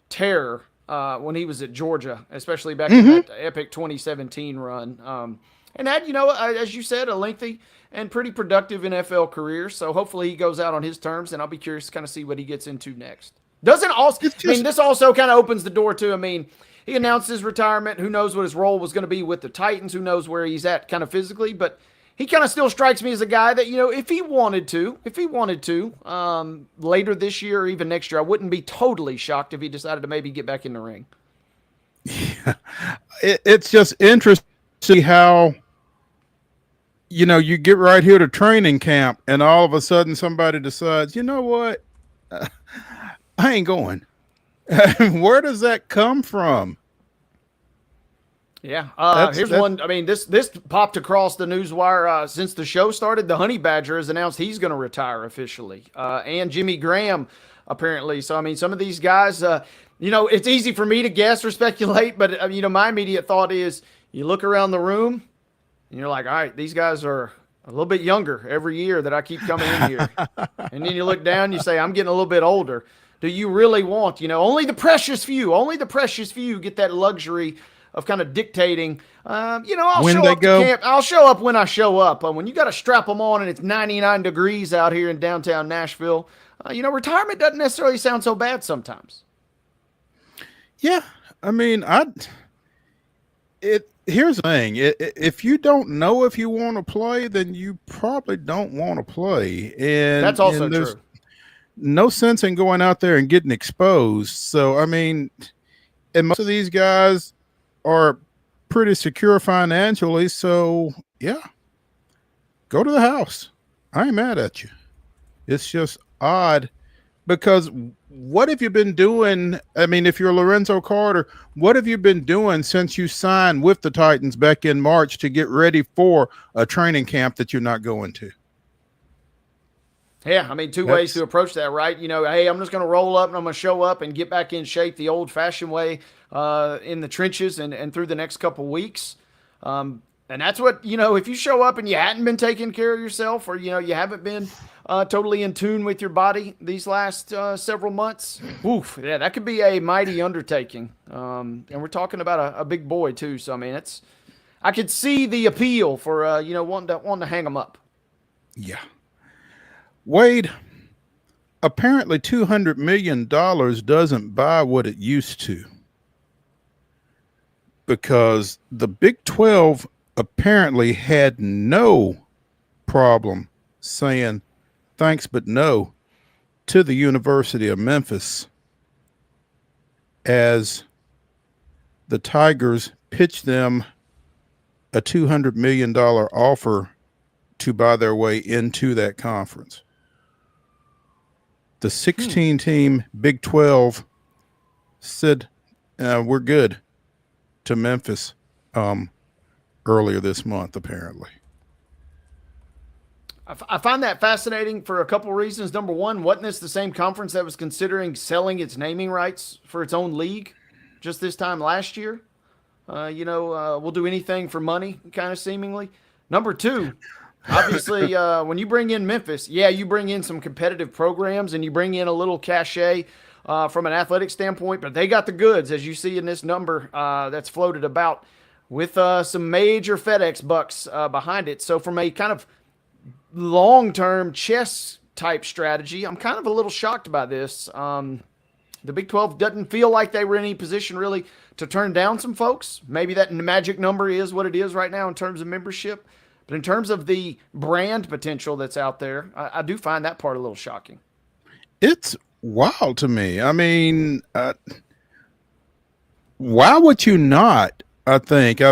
terror when he was at Georgia, especially back in that epic 2017 run. And had, you know, as you said, a lengthy and pretty productive NFL career. So hopefully he goes out on his terms, and I'll be curious to kind of see what he gets into next. Doesn't also, I mean, this also kind of opens the door to, I mean, he announced his retirement. Who knows what his role was going to be with the Titans? Who knows where he's at kind of physically? But he kind of still strikes me as a guy that, you know, if he wanted to, later this year or even next year, I wouldn't be totally shocked if he decided to maybe get back in the ring. Yeah. It's just interesting how, you know, you get right here to training camp and all of a sudden somebody decides, you know what, I ain't going. Where does that come from? Yeah. Here's one. I mean, this popped across the news wire since the show started. The Honey Badger has announced he's going to retire officially, and Jimmy Graham apparently. So, I mean, some of these guys, you know, it's easy for me to guess or speculate, but, you know, my immediate thought is you look around the room and you're like, all right, these guys are a little bit younger every year that I keep coming in here. And then you look down, you say, I'm getting a little bit older. Do you really want, you know, only the precious few get that luxury of kind of dictating, you know, I'll show up to camp. I'll show up when I show up. When you got to strap them on and it's 99 degrees out here in downtown Nashville, you know, retirement doesn't necessarily sound so bad sometimes. Yeah. I mean, here's the thing. If you don't know if you want to play, then you probably don't want to play. And that's also true. No sense in going out there and getting exposed. So, I mean, and most of these guys are pretty secure financially. So, yeah, go to the house. I ain't mad at you. It's just odd because what have you been doing? I mean, if you're Lorenzo Carter, what have you been doing since you signed with the Titans back in March to get ready for a training camp that you're not going to? Yeah, I mean, two ways to approach that, right? You know, hey, I'm just going to roll up and I'm going to show up and get back in shape the old-fashioned way in the trenches and through the next couple weeks. And that's what, you know, if you show up and you hadn't been taking care of yourself or, you know, you haven't been totally in tune with your body these last several months, oof, yeah, that could be a mighty undertaking. And we're talking about a big boy, too. So, I mean, I could see the appeal for wanting to hang them up. Yeah. Wade, apparently $200 million doesn't buy what it used to, because the Big 12 apparently had no problem saying thanks but no to the University of Memphis as the Tigers pitched them a $200 million offer to buy their way into that conference. The 16-team Big 12 said, we're good to Memphis earlier this month, apparently. I find that fascinating for a couple of reasons. Number one, wasn't this the same conference that was considering selling its naming rights for its own league just this time last year? We'll do anything for money, kind of seemingly. Number two, obviously, when you bring in Memphis, you bring in some competitive programs and you bring in a little cachet from an athletic standpoint, but they got the goods, as you see in this number that's floated about, with some major FedEx bucks behind it. So from a kind of long-term chess type strategy, I'm kind of a little shocked by this. The Big 12 doesn't feel like they were in any position really to turn down some folks. Maybe that magic number is what it is right now in terms of membership. But in terms of the brand potential that's out there, I do find that part a little shocking. It's wild to me. I mean, why would you not? I think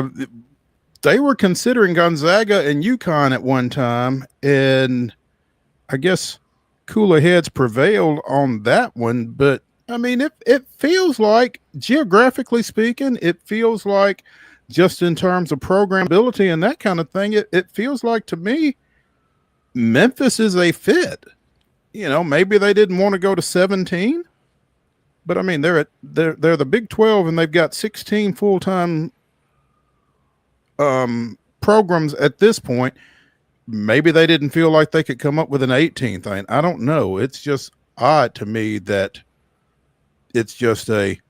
they were considering Gonzaga and UConn at one time, and I guess cooler heads prevailed on that one. But I mean, it feels like, geographically speaking, it feels like, just in terms of programmability and that kind of thing, it feels like to me Memphis is a fit. Maybe they didn't want to go to 17, but I mean they're the Big 12 and they've got 16 full-time programs at this point. Maybe they didn't feel like they could come up with an 18th. I don't know. It's just odd to me that it's just a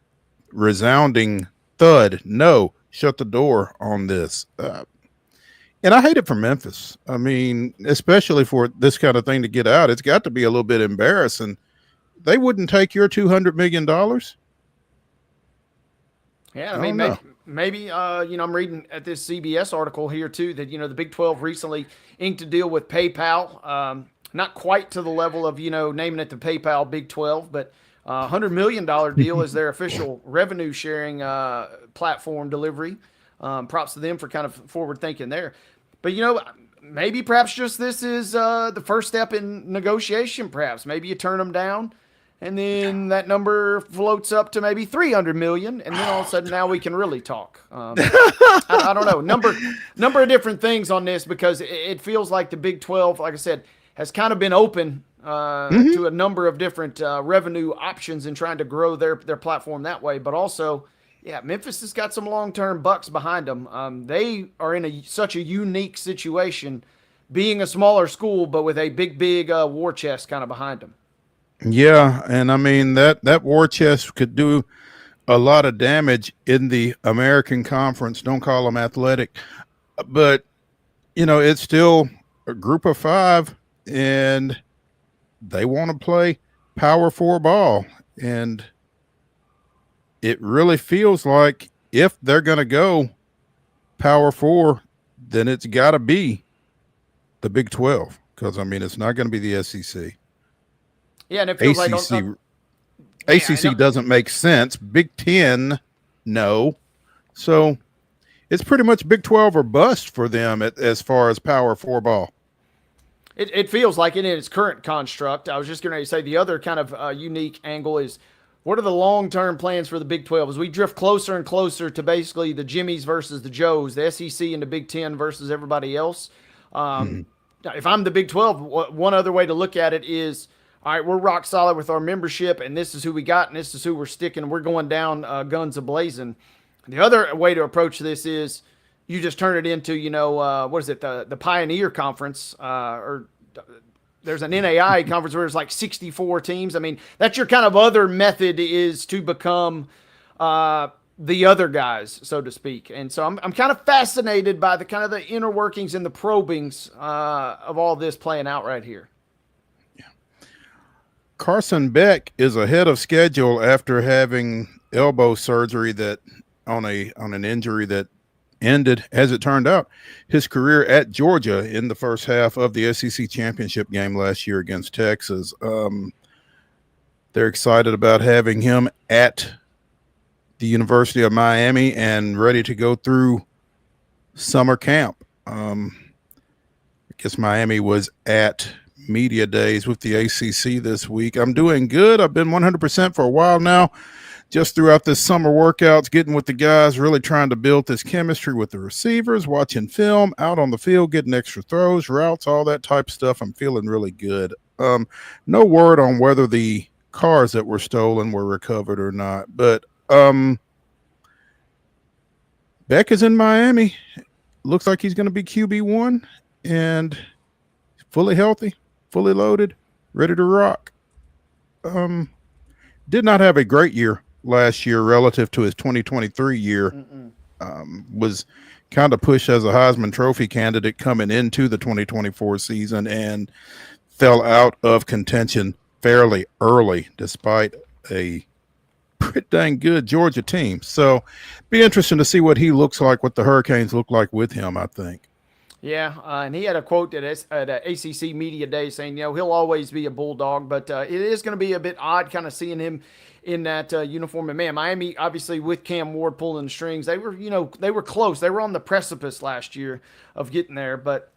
resounding thud. No, shut the door on this. And I hate it for Memphis. I mean, especially for this kind of thing to get out, it's got to be a little bit embarrassing. They wouldn't take your $200 million. Yeah, I mean, maybe I'm reading at this CBS article here too that, the Big 12 recently inked a deal with PayPal. Not quite to the level of, naming it the PayPal Big 12, but $100 million deal is their official revenue sharing platform delivery. Props to them for kind of forward thinking there. But, maybe perhaps just this is the first step in negotiation, perhaps. Maybe you turn them down and then that number floats up to maybe 300 million. And then all of a sudden now we can really talk. I don't know. Number of different things on this, because it feels like the Big 12, like I said, has kind of been open to a number of different revenue options in trying to grow their platform that way. But also, Memphis has got some long-term bucks behind them. They are in such a unique situation, being a smaller school, but with a big war chest kind of behind them. Yeah, and I mean that war chest could do a lot of damage in the American Conference. Don't call them athletic, but it's still a group of 5, and they want to play Power 4 ball, and it really feels like if they're going to go Power 4, then it's got to be the Big 12, because I mean it's not going to be the SEC. Yeah, and it feels ACC doesn't make sense. Big 10, no. So it's pretty much Big 12 or bust for them as far as Power 4 ball. It feels like it in its current construct. I was just going to say the other kind of unique angle is, what are the long-term plans for the Big 12 as we drift closer and closer to basically the Jimmies versus the Joes, the SEC and the Big 10 versus everybody else? If I'm the Big 12, one other way to look at it is, all right, we're rock solid with our membership, and this is who we got, and this is who we're sticking. We're going down guns a-blazing. The other way to approach this is you just turn it into, what is it, the Pioneer Conference, or there's an NAI conference where there's like 64 teams. I mean, that's your kind of other method, is to become the other guys, so to speak. And so I'm kind of fascinated by the kind of the inner workings and the probings of all this playing out right here. Carson Beck is ahead of schedule after having elbow surgery that on an injury that ended, as it turned out, his career at Georgia in the first half of the SEC championship game last year against Texas. They're excited about having him at the University of Miami and ready to go through summer camp. I guess Miami was at media days with the ACC this week. I'm doing good. I've been 100% for a while now, just throughout this summer workouts, getting with the guys, really trying to build this chemistry with the receivers, watching film, out on the field, getting extra throws, routes, all that type of stuff. I'm feeling really good. No word on whether the cars that were stolen were recovered or not, but Beck is in Miami. Looks like he's going to be QB1 and fully healthy, fully loaded, ready to rock. Did not have a great year last year relative to his 2023 year. Was kind of pushed as a Heisman Trophy candidate coming into the 2024 season and fell out of contention fairly early despite a pretty dang good Georgia team. So be interesting to see what he looks like, what the Hurricanes look like with him, I think. Yeah, and he had a quote at ACC Media Day saying, he'll always be a Bulldog, but it is going to be a bit odd kind of seeing him in that uniform. And man, Miami, obviously with Cam Ward pulling the strings, they were close. They were on the precipice last year of getting there, but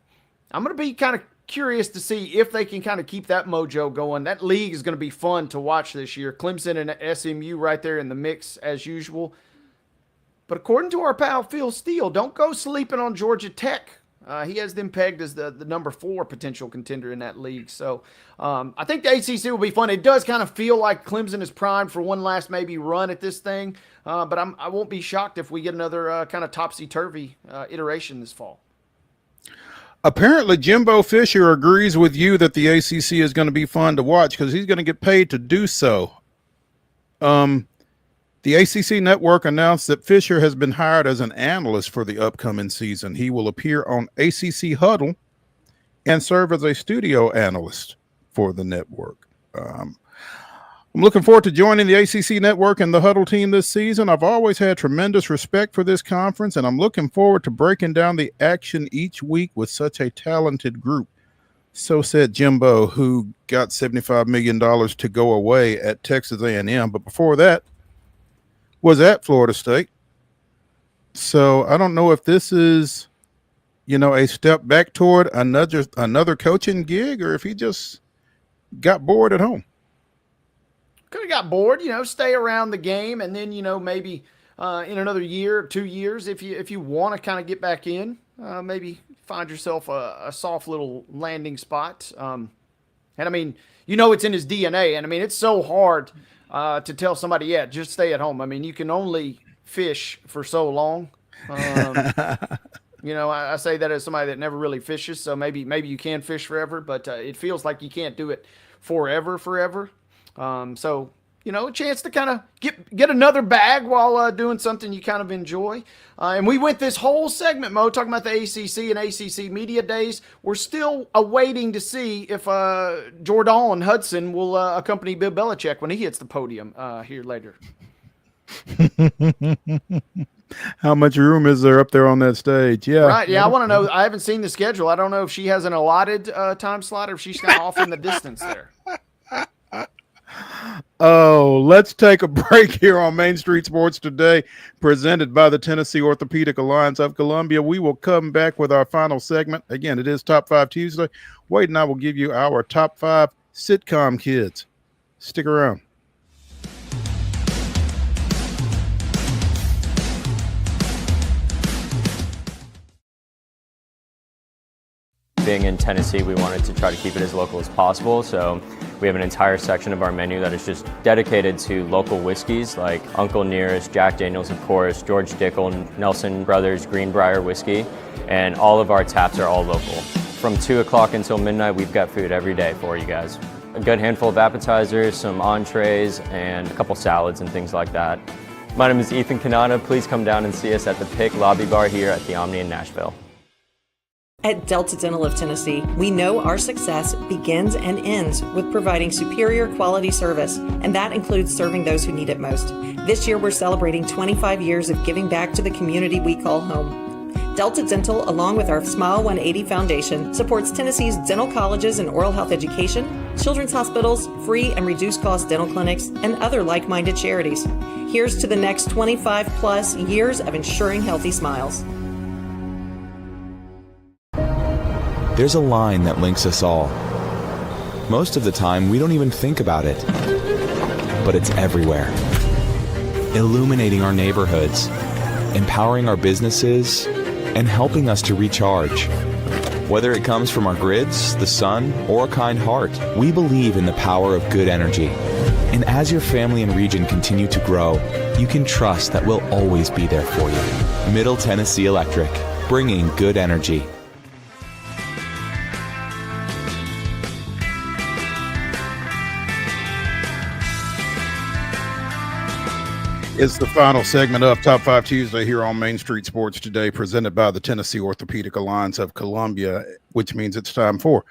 I'm going to be kind of curious to see if they can kind of keep that mojo going. That league is going to be fun to watch this year. Clemson and SMU right there in the mix as usual. But according to our pal Phil Steele, don't go sleeping on Georgia Tech. He has them pegged as the number 4 potential contender in that league. So I think the ACC will be fun. It does kind of feel like Clemson is primed for one last maybe run at this thing. But I won't be shocked if we get another kind of topsy-turvy iteration this fall. Apparently, Jimbo Fisher agrees with you that the ACC is going to be fun to watch because he's going to get paid to do so. The ACC network announced that Fisher has been hired as an analyst for the upcoming season. He will appear on ACC Huddle and serve as a studio analyst for the network. I'm looking forward to joining the ACC network and the Huddle team this season. I've always had tremendous respect for this conference, and I'm looking forward to breaking down the action each week with such a talented group. So said Jimbo, who got $75 million to go away at Texas A&M, but before that was at Florida State. So I don't know if this is, a step back toward another coaching gig or if he just got bored at home. Could have got bored, stay around the game, and then, maybe in another year or 2 years, if you want to kind of get back in, maybe find yourself a soft little landing spot. And I mean, it's in his DNA, and I mean, it's so hard to tell somebody, just stay at home. I mean, you can only fish for so long. I say that as somebody that never really fishes, so maybe you can fish forever, but it feels like you can't do it forever. So, a chance to kind of get another bag while doing something you kind of enjoy. And we went this whole segment, Mo, talking about the ACC and ACC Media Days. We're still awaiting to see if Jordan Hudson will accompany Bill Belichick when he hits the podium here later. How much room is there up there on that stage? Yeah. Right. Yeah, I want to know. I haven't seen the schedule. I don't know if she has an allotted time slot or if she's kind of off in the distance there. Oh, let's take a break here on Main Street Sports Today, presented by the Tennessee Orthopedic Alliance of Columbia. We will come back with our final segment. Again, it is Top 5 Tuesday. Wade and I will give you our Top 5 sitcom kids. Stick around. Being in Tennessee, we wanted to try to keep it as local as possible, so we have an entire section of our menu that is just dedicated to local whiskeys like Uncle Nearest, Jack Daniels, of course, George Dickel, Nelson Brothers, Greenbrier whiskey, and all of our taps are all local. From 2 o'clock until midnight, we've got food every day for you guys. A good handful of appetizers, some entrees, and a couple salads and things like that. My name is Ethan Kanata. Please come down and see us at the PIC Lobby Bar here at the Omni in Nashville. At Delta Dental of Tennessee, we know our success begins and ends with providing superior quality service, and that includes serving those who need it most. This year, we're celebrating 25 years of giving back to the community we call home. Delta Dental, along with our Smile 180 Foundation, supports Tennessee's dental colleges and oral health education, children's hospitals, free and reduced cost dental clinics, and other like-minded charities. Here's to the next 25 plus years of ensuring healthy smiles. There's a line that links us all. Most of the time, we don't even think about it, but it's everywhere. Illuminating our neighborhoods, empowering our businesses, and helping us to recharge. Whether it comes from our grids, the sun, or a kind heart, we believe in the power of good energy. And as your family and region continue to grow, you can trust that we'll always be there for you. Middle Tennessee Electric, bringing good energy. It's the final segment of Top 5 Tuesday here on Main Street Sports Today, presented by the Tennessee Orthopedic Alliance of Columbia, which means it's time for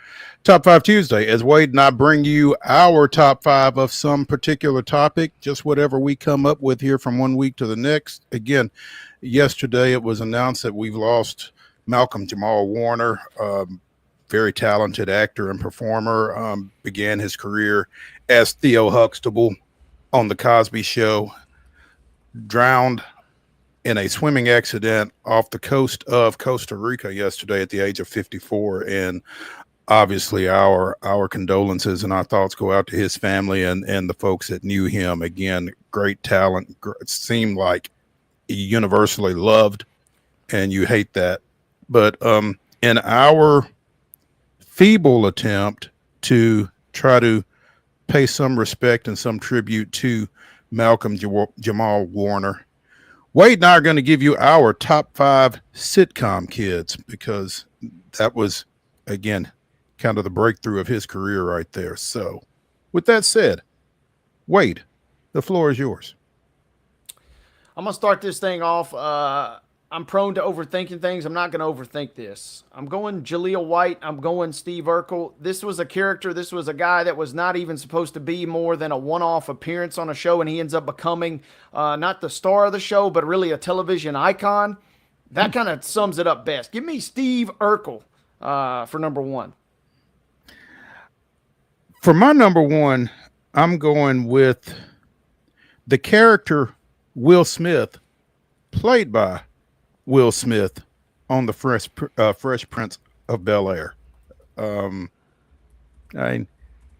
Top 5 Tuesday, as Wade and I bring you our top 5 of some particular topic, just whatever we come up with here from one week to the next. Again, yesterday it was announced that we've lost MALCOLM-JAMAL Warner, very talented actor and performer, began his career as Theo Huxtable on The Cosby Show, drowned in a swimming accident off the coast of Costa Rica yesterday at the age of 54. And obviously our condolences and our thoughts go out to his family and the folks that knew him. Again, great talent, seemed like universally loved, and you hate that. But in our feeble attempt to try to pay some respect and some tribute to MALCOLM-JAMAL Warner, Wade and I are going to give you our top 5 sitcom kids, because that was, again, kind of the breakthrough of his career right there. So with that said, Wade, the floor is yours. I'm going to start this thing off. I'm prone to overthinking things. I'm not going to overthink this. I'm going Jaleel White. I'm going Steve Urkel. This was a character. This was a guy that was not even supposed to be more than a one-off appearance on a show, and he ends up becoming not the star of the show, but really a television icon. That kind of sums it up best. Give me Steve Urkel for number 1. For my number 1, I'm going with the character Will Smith, played by Will Smith on the Fresh Prince of Bel-Air.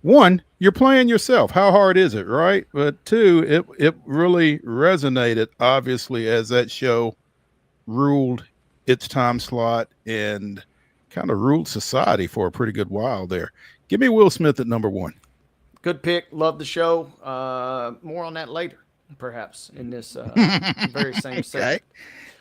One, you're playing yourself. How hard is it, right? But 2, it really resonated, obviously, as that show ruled its time slot and kind of ruled society for a pretty good while there. Give me Will Smith at number 1. Good pick. Love the show. More on that later, perhaps, in this very same segment.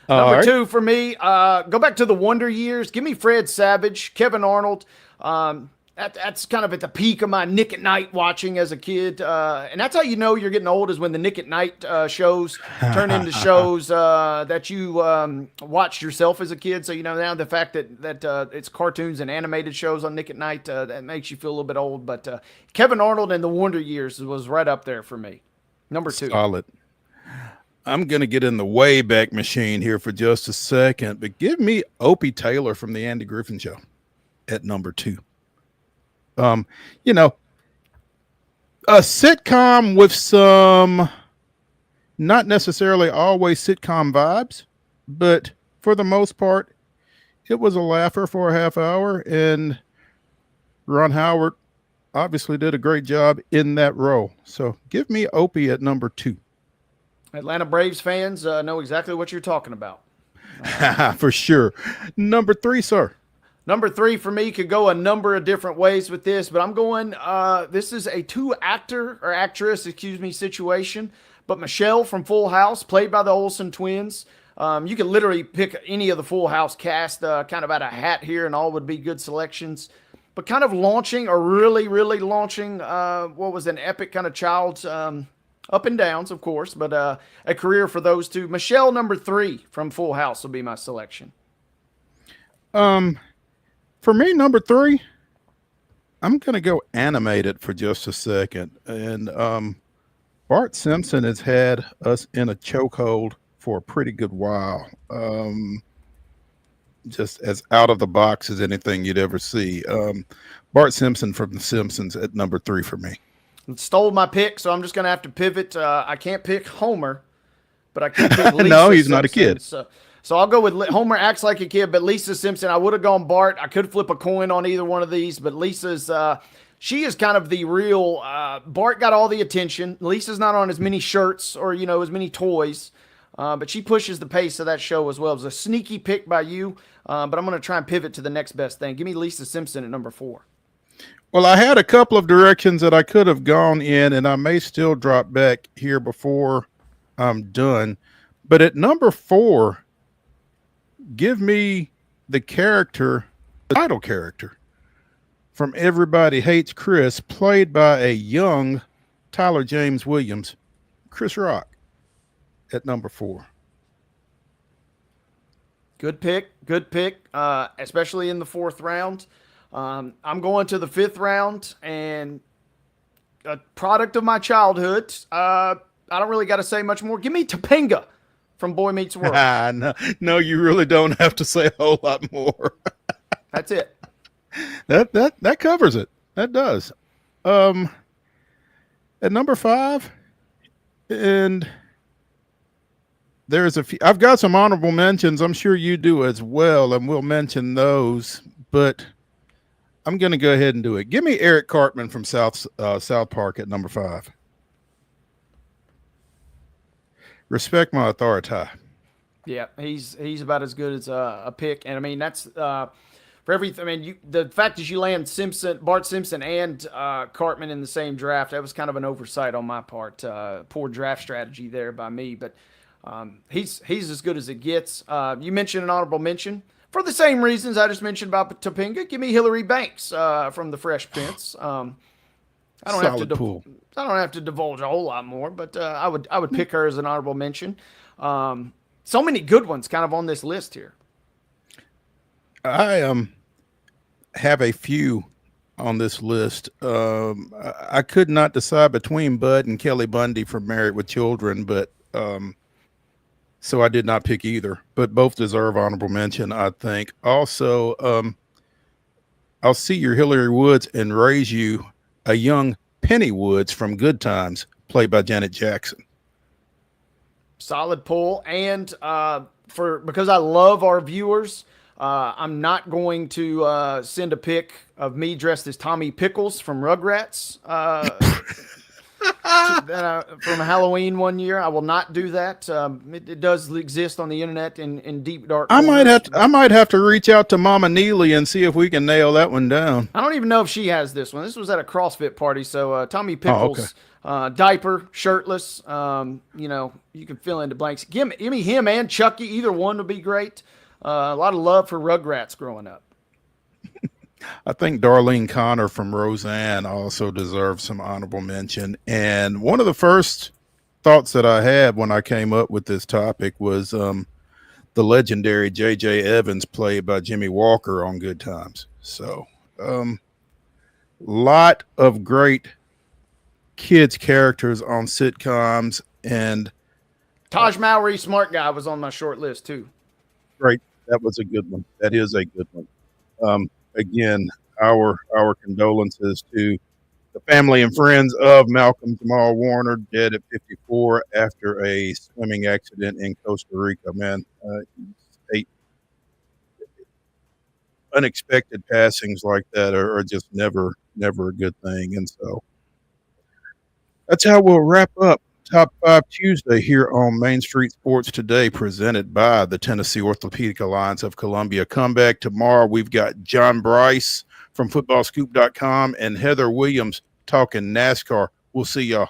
Number 2 for me, go back to the Wonder Years. Give me Fred Savage, Kevin Arnold. That's kind of at the peak of my Nick at Night watching as a kid. And that's how you know you're getting old, is when the Nick at Night shows turn into shows that you watched yourself as a kid. So, you know, now the fact that it's cartoons and animated shows on Nick at Night, that makes you feel a little bit old. But Kevin Arnold and the Wonder Years was right up there for me. Number 2. Solid. I'm going to get in the Wayback Machine here for just a second, but give me Opie Taylor from the Andy Griffin Show at number 2. You know, a sitcom with some not necessarily always sitcom vibes, but for the most part, it was a laugher for a half hour, and Ron Howard obviously did a great job in that role. So give me Opie at number 2. Atlanta Braves fans know exactly what you're talking about. For sure. Number 3, sir. Number 3 for me could go a number of different ways with this, but I'm going, this is a 2 actor or actress, situation, but Michelle from Full House, played by the Olsen twins. You could literally pick any of the Full House cast kind of out of a hat here, and all would be good selections. But kind of launching, or really launching, what was an epic kind of child's Up and downs, of course, but a career for those two. Michelle, number 3 from Full House, will be my selection. For me, number 3, I'm going to go animated for just a second. And Bart Simpson has had us in a chokehold for a pretty good while. Just as out of the box as anything you'd ever see. Bart Simpson from The Simpsons at number 3 for me. It stole my pick, so I'm just going to have to pivot. I can't pick Homer, but I can pick Lisa No, he's not a Simpson. kid. So I'll go with Homer acts like a kid, but Lisa Simpson, I would have gone Bart. I could flip a coin on either one of these, but Lisa's, she is kind of the real, Bart got all the attention. Lisa's not on as many shirts or, as many toys, but she pushes the pace of that show as well. It was a sneaky pick by you, but I'm going to try and pivot to the next best thing. Give me Lisa Simpson at number 4. Well, I had a couple of directions that I could have gone in, and I may still drop back here before I'm done. But at number 4, give me the title character from Everybody Hates Chris, played by a young Tyler James Williams, Chris Rock, at number 4. Good pick, especially in the 4th round. I'm going to the 5th round, and a product of my childhood. I don't really got to say much more. Give me Topanga from Boy Meets World. No, you really don't have to say a whole lot more. That's it. That covers it. That does. At number 5, and there's a few. I've got some honorable mentions. I'm sure you do as well, and we'll mention those. But I'm going to go ahead and do it. Give me Eric Cartman from South Park at number 5. Respect my authority. Yeah, he's about as good as a pick, and I mean that's for everything. I mean, the fact that you land Bart Simpson, and Cartman in the same draft, that was kind of an oversight on my part. Poor draft strategy there by me, but he's as good as it gets. You mentioned an honorable mention. For the same reasons I just mentioned about Topanga, give me Hillary Banks from The Fresh Prince. I don't have to divulge a whole lot more, but I would pick her as an honorable mention. So many good ones kind of on this list here. I have a few on this list. I could not decide between Bud and Kelly Bundy from Married with Children, but so I did not pick either, but both deserve honorable mention, I think. Also, I'll see your Hillary Woods and raise you a young Penny Woods from Good Times, played by Janet Jackson. Solid pull. And because I love our viewers, I'm not going to send a pic of me dressed as Tommy Pickles from Rugrats from Halloween one year. I will not do that. It does exist on the internet in deep dark corners. I might have to reach out to Mama Neely and see if we can nail that one down. I don't even know if she has this one. This was at a CrossFit party, so Tommy Pickles, diaper, shirtless. You can fill in the blanks. Give me him and Chucky. Either one would be great. A lot of love for Rugrats growing up. I think Darlene Connor from Roseanne also deserves some honorable mention. And one of the first thoughts that I had when I came up with this topic was the legendary J.J. Evans, played by Jimmy Walker on Good Times. So, lot of great kids characters on sitcoms, and Taj Mowry, Smart Guy, was on my short list too. Great, that was a good one. That is a good one. Again, our condolences to the family and friends of Malcolm-Jamal Warner, dead at 54 after a swimming accident in Costa Rica. Man, unexpected passings like that are just never a good thing. And so that's how we'll wrap up Top 5 Tuesday here on Main Street Sports Today, presented by the Tennessee Orthopedic Alliance of Columbia. Come back tomorrow. We've got John Bryce from footballscoop.com and Heather Williams talking NASCAR. We'll see y'all.